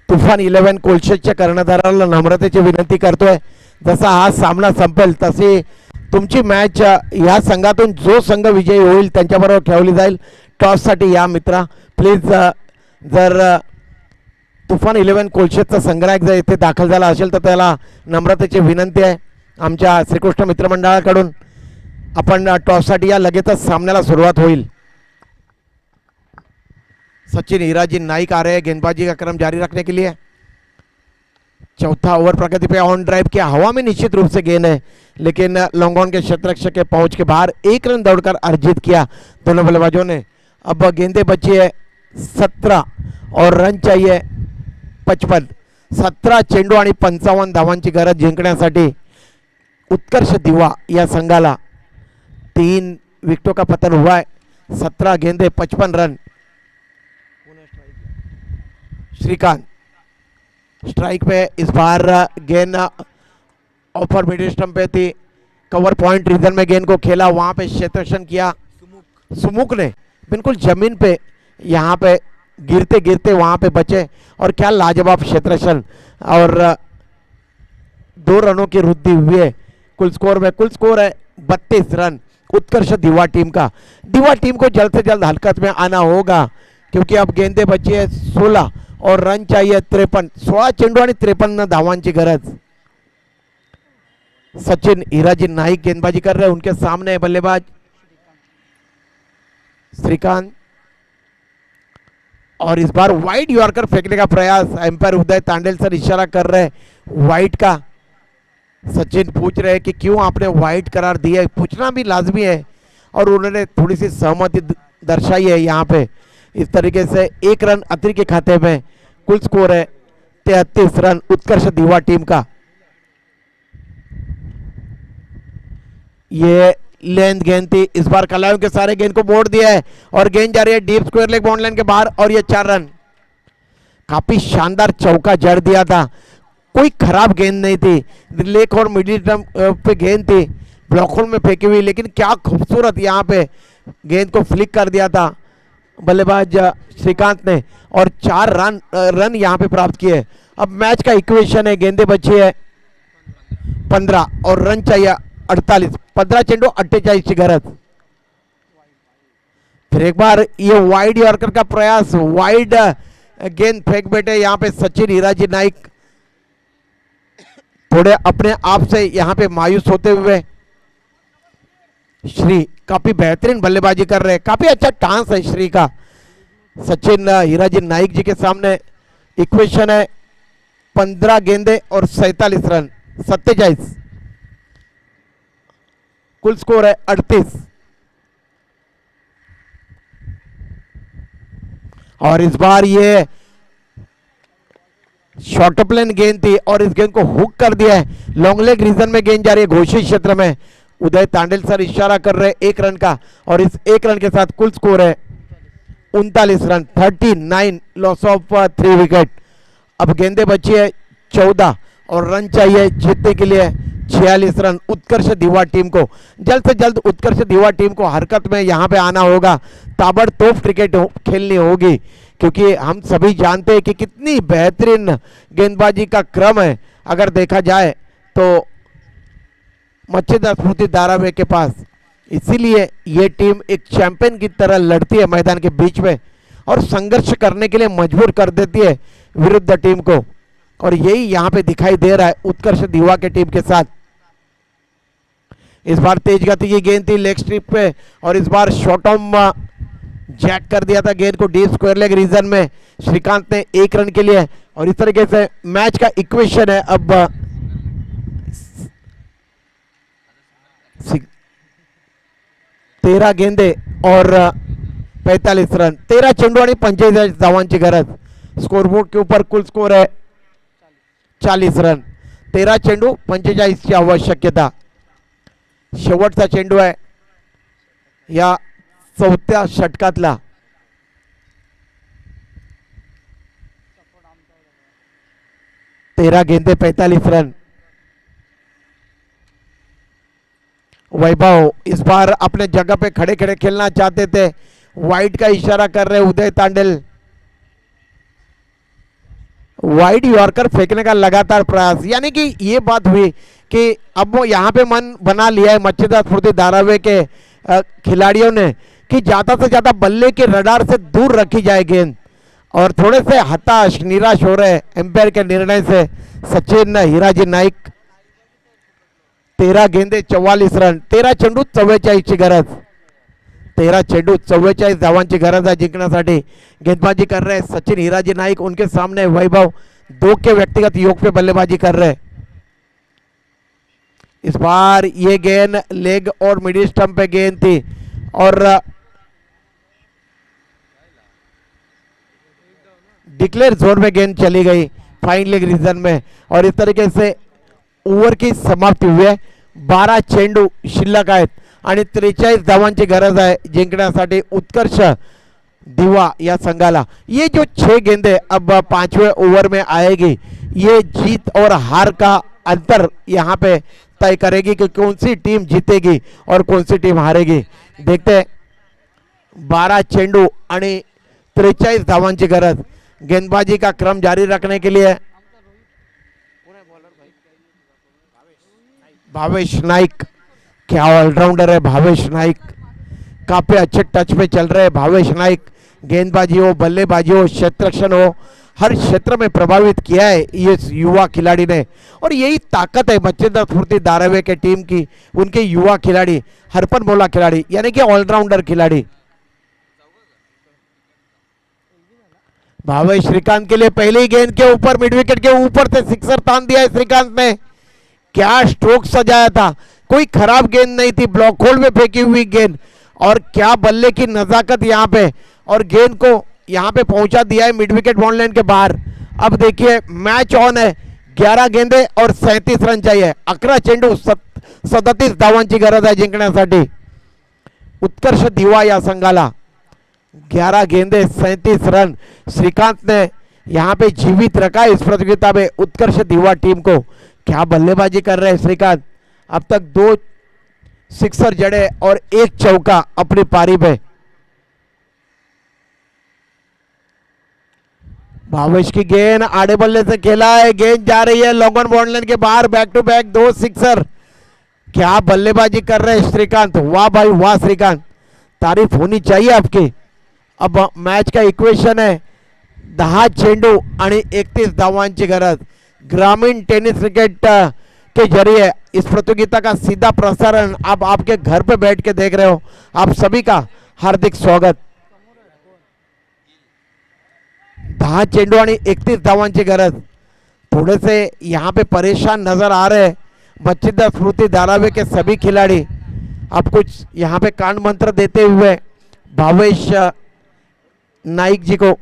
[SPEAKER 1] तुफान 11 कोलशेटच्या कर्णधाराला नम्रतेची विनंती करतोय, जसा हा सामना संपेल तशी तुमची मॅच या संघातून जो संघ विजयी होईल त्यांच्याबरोबर ठेवली जाईल टॉससाठी। या मित्रा प्लीज जर तुफान 11 कोलशेटचा संग्राहक जर इथे दाखल झाला असेल तर त्याला नम्रतेची विनंती आहे आमच्या श्रीकृष्ण मित्रमंडळाकडून। आपण टॉससाठी या लगेचच सामन्याला सुरुवात होईल। सचिन हीराजी नाइक आ रहे हैं गेंदबाजी का क्रम जारी रखने के लिए। चौथा ओवर प्रगति पे ऑन ड्राइव किया, हवा में निश्चित रूप से गेंद है लेकिन लॉन्ग ऑन के क्षेत्ररक्षक के पहुंच के बाहर 1 रन दौड़कर अर्जित किया दोनों बल्लेबाजों ने। अब गेंदें बची है 17 और रन चाहिए 55। 17 चेंडू आणि 55 धावांची गरज जिंकण्यासाठी उत्कर्ष दिवा या संघाला। 3 विकेटों का पतन हुआ है। 17 गेंदे 55 रन। श्रीकांत स्ट्राइक पे, इस बार गेंद ऑफर मिडिल स्टंप पे थी, कवर पॉइंट रीजन में गेंद को खेला, वहां पे क्षेत्ररक्षण किया सुमुख ने बिल्कुल जमीन पे, यहाँ पे गिरते गिरते वहां पे बचे और क्या लाजवाब क्षेत्ररक्षण और 2 रनों की वृद्धि हुई है। कुल स्कोर है 32 रन उत्कर्ष दीवा टीम का। दीवा टीम को जल्द से जल्द हरकत में आना होगा क्योंकि अब गेंदे बची है 16 और रन चाहिए 53। 16 चेंडू आणि 53 धावांची गरज। सचिन हिराजी नाईक गेंदबाजी कर रहे हैं, उनके सामने बल्लेबाज श्रीकांत और इस बार वाइड यॉर्कर फेंकने का प्रयास। एम्पायर उदय तांडेल सर इशारा कर रहे हैं वाइड का। सचिन पूछ रहे हैं कि क्यों आपने वाइड करार दिया, पूछना भी लाजमी है और उन्होंने थोड़ी सी सहमति दर्शाई है यहाँ पे। इस तरीके से 1 रन अतिरिक्त के खाते में। कुल स्कोर है 33 रन उत्कर्ष दीवा टीम का। ये लेंथ गेंद थी, इस बार कलायों के सारे गेंद को मोड़ दिया है और गेंद जा रही है deep square leg bound line के बाहर और ये 4 रन। काफी शानदार चौका जड़ दिया था, कोई खराब गेंद नहीं थी, लेग और मिडिल टर्म पे गेंद थी, ब्लॉक होल में फेंकी हुई, लेकिन क्या खूबसूरत यहाँ पे गेंद को फ्लिक कर दिया था बल्लेबाज श्रीकांत ने और 4 रन यहाँ पे प्राप्त किए। अब मैच का इक्वेशन है, गेंदे बची है 15 और रन चाहिए 48। 15 चेंडू 48 की गरज। फिर एक बार ये वाइड यॉर्कर का प्रयास, वाइड गेंद फेंक बैठे यहाँ पे सचिन हिराजी नाइक, थोड़े अपने आप से यहाँ पे मायूस होते हुए। श्री काफी बेहतरीन बल्लेबाजी कर रहे हैं, काफी अच्छा टांस है श्री का। सचिन हिराजी नाइक जी के सामने इक्वेशन है 15 गेंदे और 47 रन 47। कुल स्कोर है 38 और इस बार ये शॉर्ट प्लेन गेंद थी और इस गेंद को हुक कर दिया है। लॉन्ग लेग रीजन में गेंद जा रही है, घोषित क्षेत्र में। उदय तांडेल सर इशारा कर रहे हैं 1 रन का और इस 1 रन के साथ कुल स्कोर है 39 रन 39 लॉस ऑफ 3 विकेट। अब गेंदे बची है 14 और रन चाहिए जीतने के लिए 46 रन उत्कर्ष दीवा टीम को। जल्द से जल्द उत्कर्ष दीवा टीम को हरकत में यहाँ पे आना होगा, ताबड़तोड़ क्रिकेट खेलनी होगी क्योंकि हम सभी जानते हैं कि कितनी बेहतरीन गेंदबाजी का क्रम है अगर देखा जाए तो मच्छेदार स्फूर्ति धारावाहिक के पास। इसीलिए ये टीम एक चैंपियन की तरह लड़ती है मैदान के बीच में और संघर्ष करने के लिए मजबूर कर देती है विरुद्ध टीम को और यही यहाँ पे दिखाई दे रहा है उत्कर्ष दीवा के टीम के साथ। इस बार तेज गति की गेंद थी लेग स्ट्रिप पे और इस बार शॉर्ट ऑर्म जैक कर दिया था गेंद को डीप स्क्वायर लेग रीजन में श्रीकांत ने 1 रन के लिए और इस तरीके से मैच का इक्वेशन है अब 13 गेंदे और 45 रन 13 चेंडू आणि 45 धावांची गरज। स्कोरबोर्ड के ऊपर कुल स्कोर है 40 रन 13 चेंडू 45 ची आवश्यकता। शेवटचा चेंडू आहे या 4थ्या षटकातला। तेरह गेंदे 45 रन। वैभव इस बार अपने जगह पे खड़े खड़े खेलना चाहते थे, वाइड का इशारा कर रहे उदय तांडेल। वाइड यॉर्कर फेंकने का लगातार प्रयास, यानी कि ये बात हुई कि अब वो यहाँ पे मन बना लिया है मच्छेदार स्फूर्ति धारावाहिक के खिलाड़ियों ने कि ज्यादा से ज्यादा बल्ले के रडार से दूर रखी जाए गेंद और थोड़े से हताश निराश हो रहे एम्पायर के निर्णय से सचिन हिराजी नाईक। 13 गेंदे 44 रन 13 चेंडू 44 ची गरज। 13 चेंडू 44 धावांची गरज आहे जिंकण्यासाठी। गेंदबाजी कर रहे सचिन हिराजी नाईक, उनके सामने वैभव 2 के व्यक्तिगत योग पे बल्लेबाजी कर रहे। इस बार ये गेंद लेग और मिडिल स्टंप पे गेंद थी और डिक्लेयर जोन में गेंद चली गई फाइन लेग रीजन में और इस तरीके से ओव्हर की समाप्ती हुई है। 12 चेंडू शिल्लक आहेत आणि 43 धावांची गरज आहे जिंकण्यासाठी उत्कर्ष दीवा या संघाला। ये जो 6 गेंदे अब 5वें ओवर में आएगी, ये जीत और हार का अंतर यहाँ पे तय करेगी कि कौन सी टीम जीतेगी और कौन सी टीम हारेगी। देखते हैं 12 चेंडू आणि 43 धावांची गरज। गेंदबाजी का क्रम जारी रखने के लिए भावेश नाइक, क्या ऑलराउंडर है भावेश नाइक, काफी अच्छे टच में चल रहे हैं भावेश नाइक। गेंदबाजी हो, बल्लेबाजी हो, क्षेत्ररक्षण हो, हर क्षेत्र में प्रभावित किया है ये युवा खिलाड़ी ने। और यही ताकत है मच्छिंद्र स्फूर्ति धारावी के टीम की, उनके युवा खिलाड़ी, हरपन बोला खिलाड़ी, यानी कि ऑलराउंडर खिलाड़ी। भावेश श्रीकांत के लिए पहली गेंद के ऊपर मिड विकेट के ऊपर से सिक्सर तान दिया है श्रीकांत ने। क्या स्ट्रोक सजाया था, कोई खराब गेंद नहीं थी, ब्लॉक होल में फेंकी हुई गेंद, और क्या बल्ले की नजाकत यहाँ पे, और गेंद को यहाँ पे पहुंचा दिया है मिड विकेट बॉल लाइन के बाहर। अब देखिए मैच ऑन है, 11 गेंदे और 37 रन चाहिए, 11 चेंडू 37 धावांची गरज आहे जिंकण्यासाठी। उत्कर्ष दिवा या संघाला 11 गेंदे 37 रन श्रीकांत ने यहाँ पे जीवित रखा इस प्रतियोगिता में उत्कर्ष दिवा टीम को। क्या बल्लेबाजी कर रहे हैं श्रीकांत, अब तक 2 सिक्सर जड़े और 1 चौका अपनी पारी में। भावेश की गेंद आड़े बल्ले से खेला है, गेंद जा रही है लॉन्ग ऑन बॉल लाइन के बाहर, बैक टू बैक 2 सिक्सर। क्या बल्लेबाजी कर रहे हैं श्रीकांत, वाह भाई वाह श्रीकांत, तारीफ होनी चाहिए आपकी। अब मैच का इक्वेशन है 10 चेंडू आणि 31 धावांची गरज। ग्रामीण टेनिस क्रिकेट के जरिए इस प्रतियोगिता का सीधा प्रसारण आप आपके घर पे बैठ के देख रहे हो, आप सभी का हार्दिक स्वागत। 10 चेंडू आणि 31 धावांची गरज। थोड़े से यहाँ पे परेशान नजर आ रहे हैं मच्छिंद्र स्फूर्ति धारावी के सभी खिलाड़ी। आप कुछ यहाँ पे कांड मंत्र देते हुए भावेश नाइक जी को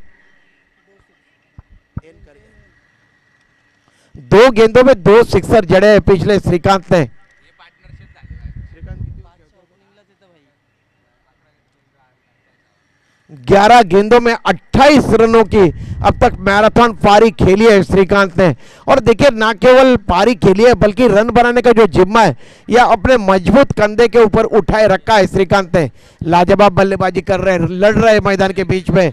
[SPEAKER 1] 2 गेंदों में 2 सिक्सर जड़े हैं पिछले श्रीकांत ने। 11 गेंदों में 28 रनों की अब तक मैराथन पारी खेली है श्रीकांत ने। और देखिए ना केवल पारी खेली है बल्कि रन बनाने का जो जिम्मा है यह अपने मजबूत कंधे के ऊपर उठाए रखा है श्रीकांत ने। लाजवाब बल्लेबाजी कर रहे हैं, लड़ रहे हैं मैदान के बीच में,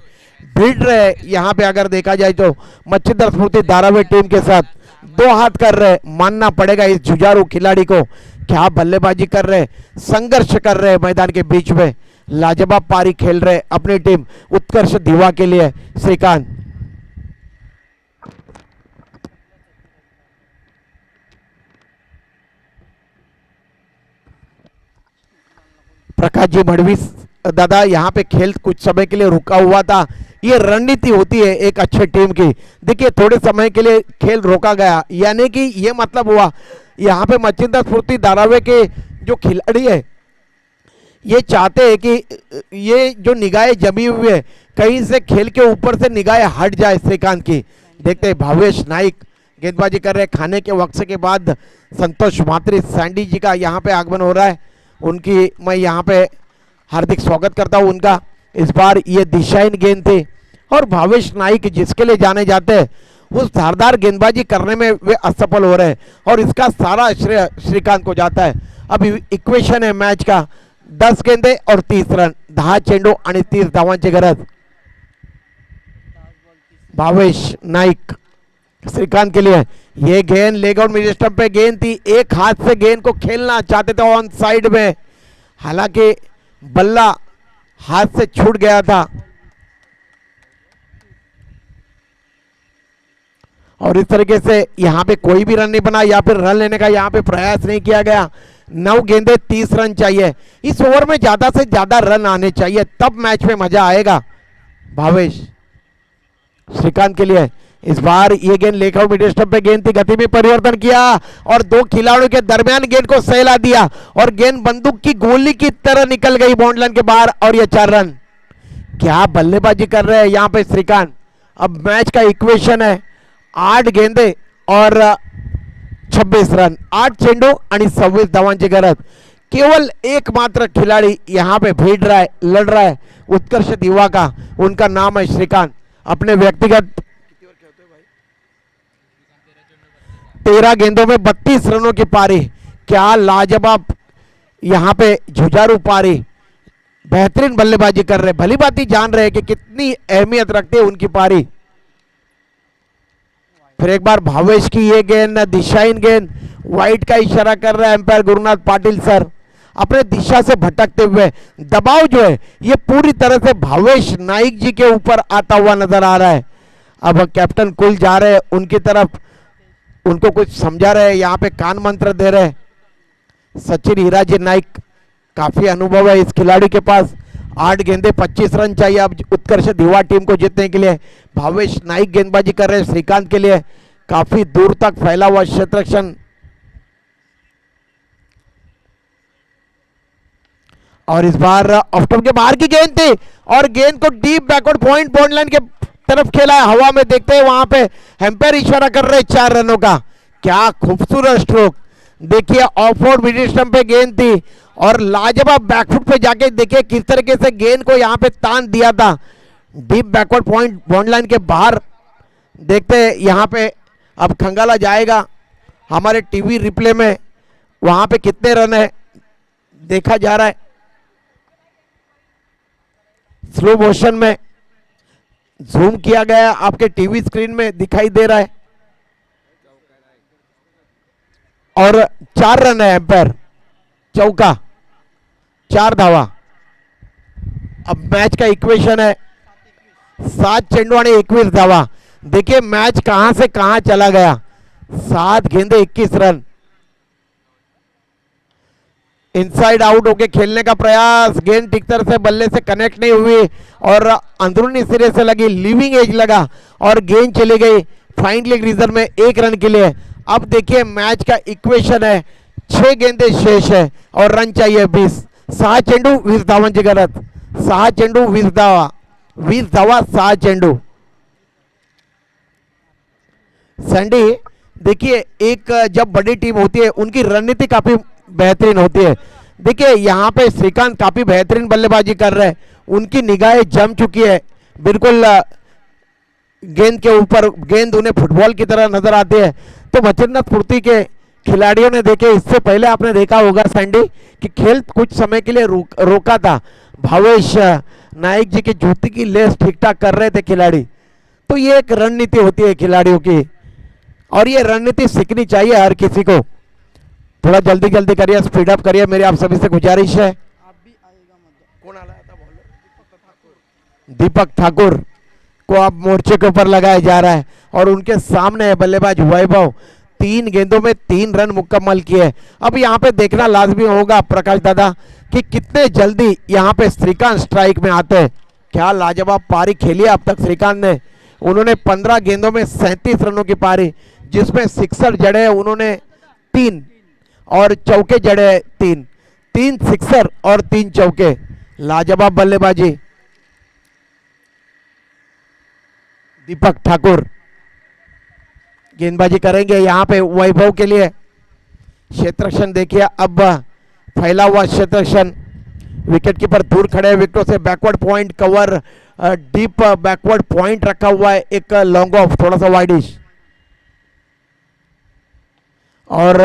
[SPEAKER 1] भिड़ रहे हैं यहाँ पे अगर देखा जाए तो मच्छिंद्र स्फूर्ति धारावी टीम के साथ 2 हाथ कर रहे हैं, मानना पड़ेगा इस जुझारू खिलाड़ी को। क्या बल्लेबाजी कर रहे हैं, संघर्ष कर रहे हैं मैदान के बीच में, लाजवाब पारी खेल रहे अपनी टीम उत्कर्ष दिवा के लिए श्रीकांत। प्रकाश जी मढ़वी दादा, यहाँ पे खेल कुछ समय के लिए रुका हुआ था, ये रणनीति होती है एक अच्छे टीम की। देखिए थोड़े समय के लिए खेल रोका गया, यानी कि ये मतलब हुआ यहाँ पे मच्छिंद्र स्फूर्ति धारावी के जो खिलाड़ी है ये चाहते हैं कि ये जो निगाहें जमी हुई है कहीं से खेल के ऊपर से निगाहें हट जाए श्रीकांत की। देखते हैं भावेश नाइक गेंदबाजी कर रहे हैं, खाने के वक्त के बाद संतोष मात्री सैंडी जी का यहाँ पे आगमन हो रहा है, उनकी मैं यहाँ पे हार्दिक स्वागत करता हूँ उनका। इस बार ये दिशाहीन गेंद थी और भावेश नाइक जिसके लिए जाने जाते हैं उस धारदार गेंदबाजी करने में वे असफल हो रहे हैं और इसका सारा श्रेय श्रीकांत को जाता है। अब इक्वेशन है मैच का 10 गेंदे और 30 रन, 10 चेंडू आणि 30 धावांची गरज। भावेश नाइक श्रीकांत के लिए ये गेंद लेग आउट मिड स्टंप पे गेंद थी, एक हाथ से गेंद को खेलना चाहते थे ऑन साइड में, हालांकि बल्ला हाथ से छूट गया था और इस तरीके से यहां पे कोई भी रन नहीं बना या फिर रन लेने का यहां पे प्रयास नहीं किया गया। 9 गेंदे 30 रन चाहिए, इस ओवर में ज्यादा से ज्यादा रन आने चाहिए तब मैच में मजा आएगा। भावेश श्रीकांत के लिए इस बार ये गेंद लेकर मिड स्टंप पे गेंद थी, गति में परिवर्तन किया और 2 खिलाड़ियों के दरमियान गेंद को सहला दिया और गेंद बंदूक की गोली की तरह निकल गई बाउंड्री लाइन के बाहर और ये 4 रन। क्या बल्लेबाजी कर रहे हैं यहाँ पे श्रीकांत। अब मैच का इक्वेशन है 8 गेंदे और 26 रन, 8 चेंडू आणि 26 धावांची गरज। केवल एकमात्र खिलाड़ी यहाँ पे भिड़ रहा है, लड़ रहा है उत्कर्ष दिवा का, उनका नाम है श्रीकांत। अपने व्यक्तिगत 13 गेंदों में 32 रनों की पारी, क्या लाजवाब यहाँ पे जुझारू पारी, बेहतरीन बल्लेबाजी कर रहे, भली बात ही जान रहे कि कितनी अहमियत रखते हैं उनकी पारी। फिर एक बार भावेश की ये गेंद दिशाहीन गेंद, वाइड का इशारा कर रहे हैं एम्पायर गुरुनाथ पाटिल सर। अपने दिशा से भटकते हुए दबाव जो है ये पूरी तरह से भावेश नाइक जी के ऊपर आता हुआ नजर आ रहा है। अब कैप्टन कुल जा रहे हैं उनकी तरफ, उनको कुछ समझा रहे हैं, यहाँ पे कान मंत्र दे रहे हैं। सचिन हीराजी नाइक, काफी अनुभव है इस खिलाड़ी के पास। 8 गेंदे 25 रन चाहिए अब उत्कर्ष दीवा टीम को जीतने के लिए। भावेश नाइक गेंदबाजी कर रहे हैं श्रीकांत के लिए, काफी दूर तक फैला हुआ क्षेत्रक्षण। और इस बार ऑफ स्टंप के बाहर की गेंद थी और गेंद को deep backward point bond line के तरफ खेला है, हवा में देखते हैं वहां पे एम्पायर इशारा कर रहे 4 रनों का। क्या खूबसूरत स्ट्रोक, देखिए ऑफ बोर्ड मिडिल स्टंप पे गेंद थी और लाजवाब बैकफुट पे जाके देखिए किस तरीके से गेंद को यहां पे तान दिया था deep backward point bond line के बाहर। देखते हैं यहां पे अब खंगाला जाएगा हमारे टीवी रिप्ले में, वहां पे कितने रन है देखा जा रहा है स्लो मोशन में, जूम किया गया आपके टीवी स्क्रीन में दिखाई दे रहा है। और 4 रन है एम्पायर, चौका, 4 धावा। अब मैच का इक्वेशन है 7 चेंडू आणि 21 धावा। देखिए मैच कहां से कहां चला गया, 7 गेंदे 21 रन। इनसाइड आउट होके खेलने का प्रयास, गेंद ठीक तरह से बल्ले से कनेक्ट नहीं हुई और अंदरूनी सिरे से लगी, लिविंग एज लगा और गेंद चली गई फाइन लेग रिजर्व में 1 रन के लिए। अब देखिए मैच का इक्वेशन है 6 गेंदे शेष है और रन चाहिए 20। 6 चेंडू 20 धावांची गरज, 6 चेंडू 20 धावा, 20 धावा 6 चेंडू। सैंडी देखिए एक जब बड़ी टीम होती है उनकी रणनीति काफी बेहतरीन होती है। देखिए यहाँ पे श्रीकांत काफी बेहतरीन बल्लेबाजी कर रहे हैं, उनकी निगाहें जम चुकी है बिल्कुल गेंद के ऊपर, गेंद उन्हें फुटबॉल की तरह नजर आती है। तो मच्छिंद्रनाथ स्फूर्ति के खिलाड़ियों ने देखे, इससे पहले आपने देखा होगा सैंडी कि खेल कुछ समय के लिए रोका था, भावेश नाइक जी की जूती की लेस ठीक ठाक कर रहे थे खिलाड़ी। तो ये एक रणनीति होती है खिलाड़ियों की और ये रणनीति सीखनी चाहिए हर किसी को। थोड़ा जल्दी जल्दी करिए, स्पीड अप करिए, मेरी आप सभी से गुजारिश है। कौन आया था बोलो? दीपक ठाकुर को अब मोर्चे के ऊपर लगाया जा रहा है और उनके सामने है बल्लेबाज वैभव। 3 गेंदों में 3 रन मुकम्मल किए। अब यहाँ पे देखना लाजमी होगा प्रकाश दादा कि कितने जल्दी यहाँ पे श्रीकांत स्ट्राइक में आते हैं। क्या लाजवाब पारी खेली अब तक श्रीकांत ने। उन्होंने 15 गेंदों में 37 रनों की पारी, जिसमें सिक्सर जड़े उन्होंने 3 और चौके जड़े 3 सिक्सर और 3 चौके। लाजवाब बल्लेबाजी। दीपक ठाकुर गेंदबाजी करेंगे यहाँ पे वैभव के लिए। क्षेत्रक्षण देखिए अब फैला हुआ क्षेत्रक्षण, विकेट कीपर दूर खड़े विकेटों से, backward point cover, deep backward point रखा हुआ है, एक लॉन्ग ऑफ थोड़ा सा वाइडिश। और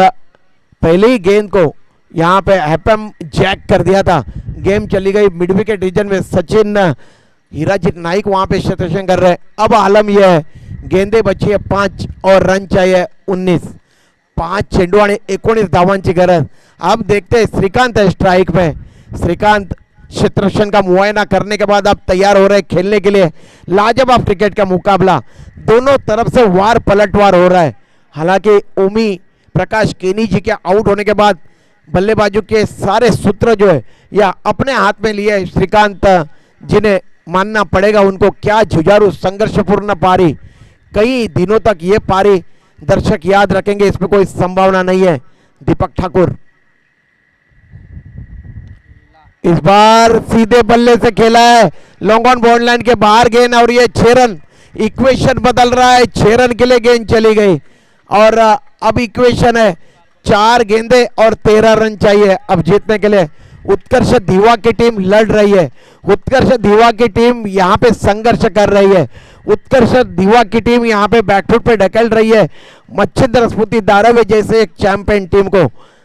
[SPEAKER 1] पहले ही गेंद को यहाँ पे हैपम जैक कर दिया था, गेम चली गई मिड विकेट रीजन में। सचिन हीराजी नाइक वहां पे क्षेत्रक्षण कर रहे हैं। अब आलम यह है गेंदे बची है 5 और रन चाहिए 19। 5 चेंडू आणि 19 धावांची गरज। अब देखते हैं श्रीकांत है स्ट्राइक में। श्रीकांत क्षेत्रक्षण का मुआयना करने के बाद अब तैयार हो रहे हैं खेलने के लिए। लाजवाब क्रिकेट का मुकाबला, दोनों तरफ से वार पलटवार हो रहा है। हालांकि ओमी प्रकाश केनी जी के आउट होने के बाद बल्लेबाजों के सारे सूत्र जो है या अपने हाथ में लिए श्रीकांत, जिन्हें मानना पड़ेगा उनको। क्या जुझारू संघर्षपूर्ण पारी, कई दिनों तक ये पारी दर्शक याद रखेंगे, इसमें कोई संभावना नहीं है। दीपक ठाकुर इस बार सीधे बल्ले से खेला है, लॉन्ग ऑन बॉन्ड लाइन के बाहर गेंद और ये 6 रन। इक्वेशन बदल रहा है, 6 रन के लिए गेंद चली गई और अब इक्वेशन है 4 गेंदे और 13 रन चाहिए अब जीतने के लिए। उत्कर्ष दीवा की टीम लड़ रही है, उत्कर्ष दीवा की टीम यहाँ पे संघर्ष कर रही है, उत्कर्ष दीवा की टीम यहाँ पे बैकफुट पे ढकेल रही है मच्छिंद्र स्फूर्ति धारावी जैसे एक चैंपियन टीम को।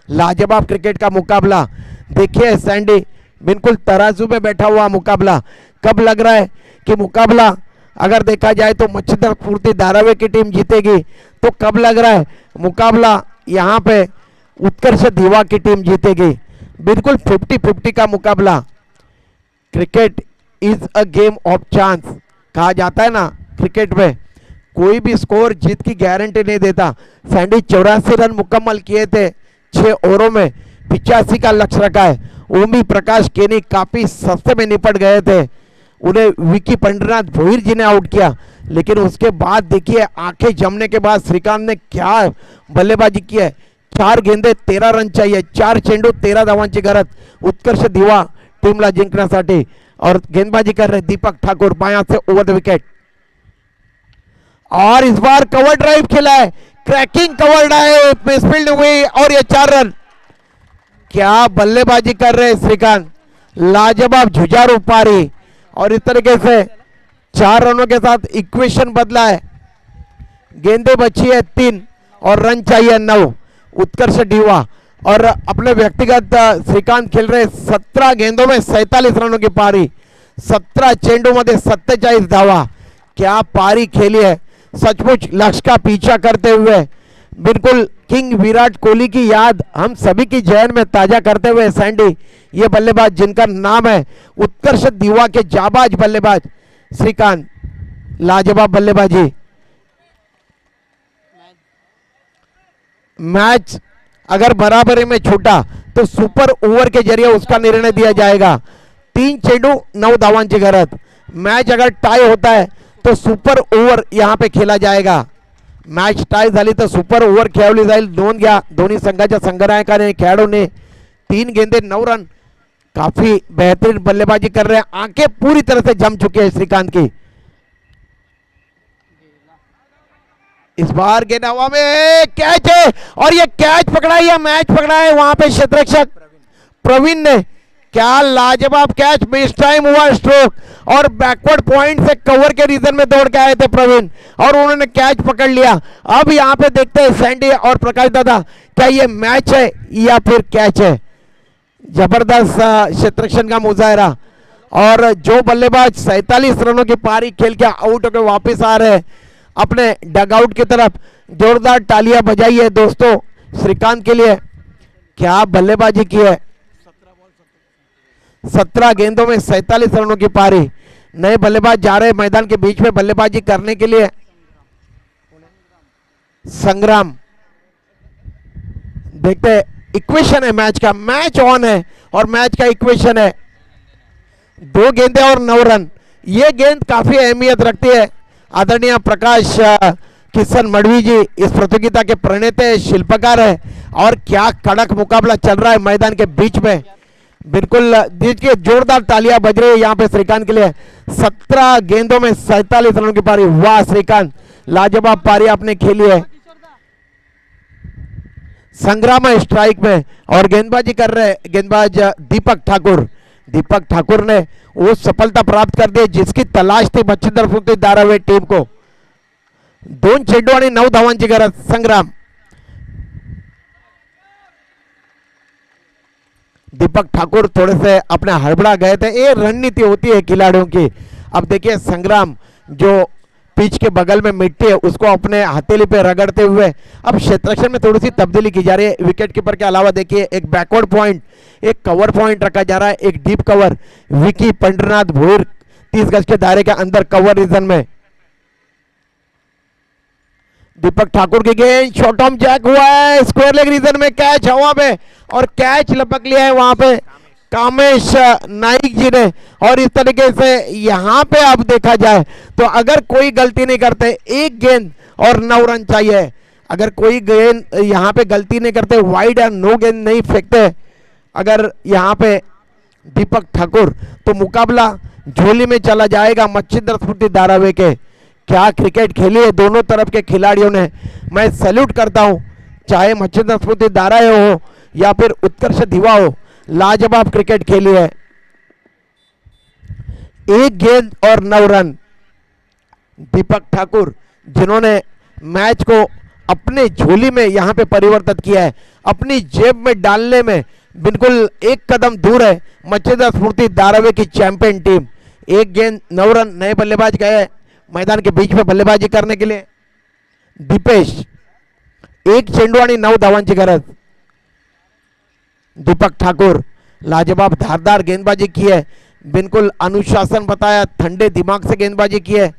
[SPEAKER 1] लाजवाब क्रिकेट का मुकाबला देखिए सैंडी, बिल्कुल तराजू में बैठा हुआ मुकाबला। कब लग रहा है कि मुकाबला अगर देखा जाए तो मच्छिंद्र स्फूर्ति धारावी की टीम जीतेगी, तो कब लग रहा है मुकाबला यहाँ पे उत्कर्ष दीवा की टीम जीतेगी। बिल्कुल 50-50 का मुकाबला। Cricket is a game of chance कहा जाता है ना क्रिकेट में, कोई भी स्कोर जीत की गारंटी नहीं देता। सैंडी 84 रन मुकम्मल किए थे 6 ओवरों में, 85 का लक्ष्य रखा है। ओमी प्रकाश केनी काफी सस्ते में निपट गए थे, उन्हें विकी पंडरनाथ भोईर जी ने आउट किया। लेकिन उसके बाद देखिए आंखें जमने के बाद श्रीकांत ने क्या बल्लेबाजी की है। 4 गेंदे 13 रन चाहिए, 4 चेंडू 13 धावांची गरज उत्कर्ष दिवा टीमला जिंकण्यासाठी। और गेंदबाजी कर रहे दीपक ठाकुर बाया से ओवर द विकेट, और इस बार कवर ड्राइव खेला है, क्रैकिंग कवर ड्राइव, मिसफील्ड हुई और ये 4 रन। क्या बल्लेबाजी कर रहे श्रीकांत, लाजवाब जुझारू पारी, और इस तरीके से 4 रनों के साथ इक्वेशन बदला है। गेंदे बची है 3 और रन चाहिए 9। उत्कर्ष दीवा और अपने व्यक्तिगत श्रीकांत खेल रहे 17 गेंदों में 47 रनों की पारी, 17 चेंडू मध्ये 47 धावा। क्या पारी खेली है, सचमुच लक्ष्य का पीछा करते हुए बिल्कुल किंग विराट कोहली की याद हम सभी की जहन में ताजा करते हुए सैंडी ये बल्लेबाज जिनका नाम है उत्कर्ष दीवा के जाबाज बल्लेबाज श्रीकांत, लाजवाब बल्लेबाजी। मैच अगर बराबरी में छूटा तो सुपर ओवर के जरिए उसका निर्णय दिया जाएगा। 3 चेंडू 9 धावांची गरज। मैच अगर टाई होता है तो सुपर ओवर यहां पे खेला जाएगा। मैच टाई झाली तर सुपर ओवर खेळवली जाईल। नोंद घ्या दोन्ही संघाच्या संघनायकाने खेळाडूने 3 गेंदे 9 रन, काफी बेहतरीन बल्लेबाजी कर रहे हैं। आंखें पूरी तरह से जम चुकी है श्रीकांत की। इस बार गेंद हवा में, कैच है और ये कैच पकड़ा है या मैच पकड़ा है वहां पे क्षेत्ररक्षक प्रवीण ने। क्या लाजवाब कैच, मिस टाइम हुआ स्ट्रोक और बैकवर्ड पॉइंट से कवर के रीजन में दौड़ के आए थे प्रवीण और उन्होंने कैच पकड़ लिया। अब यहां पे देखते हैं सैंडी और प्रकाश दादा, क्या ये मैच है या फिर कैच है। जबरदस्त क्षेत्ररक्षण का मुजाहरा, और जो बल्लेबाज 47 रनों की पारी खेल के आउट होकर वापस आ रहे हैं अपने डगआउट की तरफ, जोरदार तालियां बजाइए दोस्तों श्रीकांत के लिए। क्या बल्लेबाजी की है, 17 गेंदों में 47 रनों की पारी। नए बल्लेबाज जा रहे मैदान के बीच में बल्लेबाजी करने के लिए। संग्राम, देखते इक्वेशन है मैच का, मैच ऑन है और मैच का इक्वेशन है 2 गेंदे और 9 रन। ये गेंद काफी अहमियत रखती है। आदरणीय प्रकाश किशन मडवी जी इस प्रतियोगिता के प्रणेता शिल्पकार है, और क्या कड़क मुकाबला चल रहा है मैदान के बीच में। बिल्कुल देखिए जोरदार तालियां बज रही है यहाँ पे श्रीकांत के लिए। 17 गेंदों में 47 रनों की पारी। वाह श्रीकांत, लाजवाब पारी आपने खेली है। संग्राम है स्ट्राइक में और गेंदबाजी कर रहे गेंदबाज दीपक ठाकुर। दीपक ठाकुर ने वो सफलता प्राप्त कर दी जिसकी तलाश थी मच्छिंद्र स्फूर्ति धारावी टीम को। 2 चेंडू आणि 9 धावांची गरज। संग्राम, दीपक ठाकुर थोड़े से अपने हड़बड़ा गए थे, ये रणनीति होती है खिलाड़ियों की। अब देखिए संग्राम जो पिच के बगल में मिट्टी है उसको अपने हथेली पे रगड़ते हुए अब क्षेत्ररक्षण में थोड़ी सी तब्दीली की जा रही है। विकेट कीपर के अलावा देखिए एक बैकवर्ड पॉइंट, एक कवर पॉइंट रखा जा रहा है, एक डीप कवर। विकी पंडरनाथ भोईर 30 गज के दायरे के अंदर कवर रीजन में। दीपक ठाकुर की गेंद शॉर्ट आर्म जैक हुआ है, स्क्वायर लेग रीजन में, कैच हवा में और कैच लपक लिया है वहां पे कामेश नाइक जी ने। और इस तरीके से यहां पे अब देखा जाए तो अगर कोई गलती नहीं करते, 1 गेंद और 9 रन चाहिए। अगर कोई गेंद यहां पे गलती नहीं करते, वाइड या नो गेंद नहीं फेंकते अगर यहां पे दीपक ठाकुर, तो मुकाबला झोली में चला जाएगा मच्छिंद्र स्फूर्ति धारावी के। क्या क्रिकेट खेली है दोनों तरफ के खिलाड़ियों ने, मैं सैल्यूट करता हूं। चाहे मच्छिंद्र स्फूर्ति धारावी हो या फिर उत्कर्ष दीवा हो, लाजवाब क्रिकेट खेली है। 1 गेंद और 9 रन। दीपक ठाकुर जिन्होंने मैच को अपने झोली में यहां पे परिवर्तित किया है, अपनी जेब में डालने में बिल्कुल एक कदम दूर है मच्छिंद्र स्फूर्ति धारावी की चैंपियन टीम। 1 गेंद 9 रन। नए बल्लेबाज गए मैदान के बीच में बल्लेबाजी करने के लिए। दीपेश, 1 चेंडू आणि 9 धावांची गरज। दीपक ठाकुर, लाजवाब धारदार गेंदबाजी की है, बिल्कुल अनुशासन बताया, ठंडे दिमाग से गेंदबाजी की है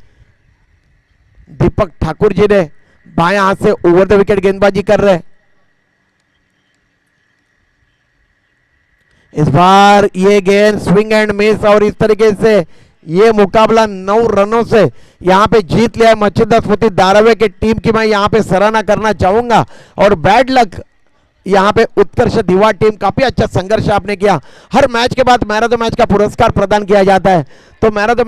[SPEAKER 1] दीपक ठाकुर जी ने। बाएं हाथ से ओवर द विकेट गेंदबाजी कर रहे। इस बार ये गेंद स्विंग एंड मिस, और इस तरीके से ये मुकाबला 9 रनों से यहां पे जीत लिया है मच्छिंद्र स्मृति धारावी की टीम की। मैं यहां पे सराहना करना चाहूंगा, और बैड लक यहां पे उत्कर्ष दीवार टीम, काफी अच्छा संघर्ष आपने किया। हर मैच के बाद मैन ऑफ द मैच का पुरस्कार प्रदान किया जाता है, तो मैन ऑफ द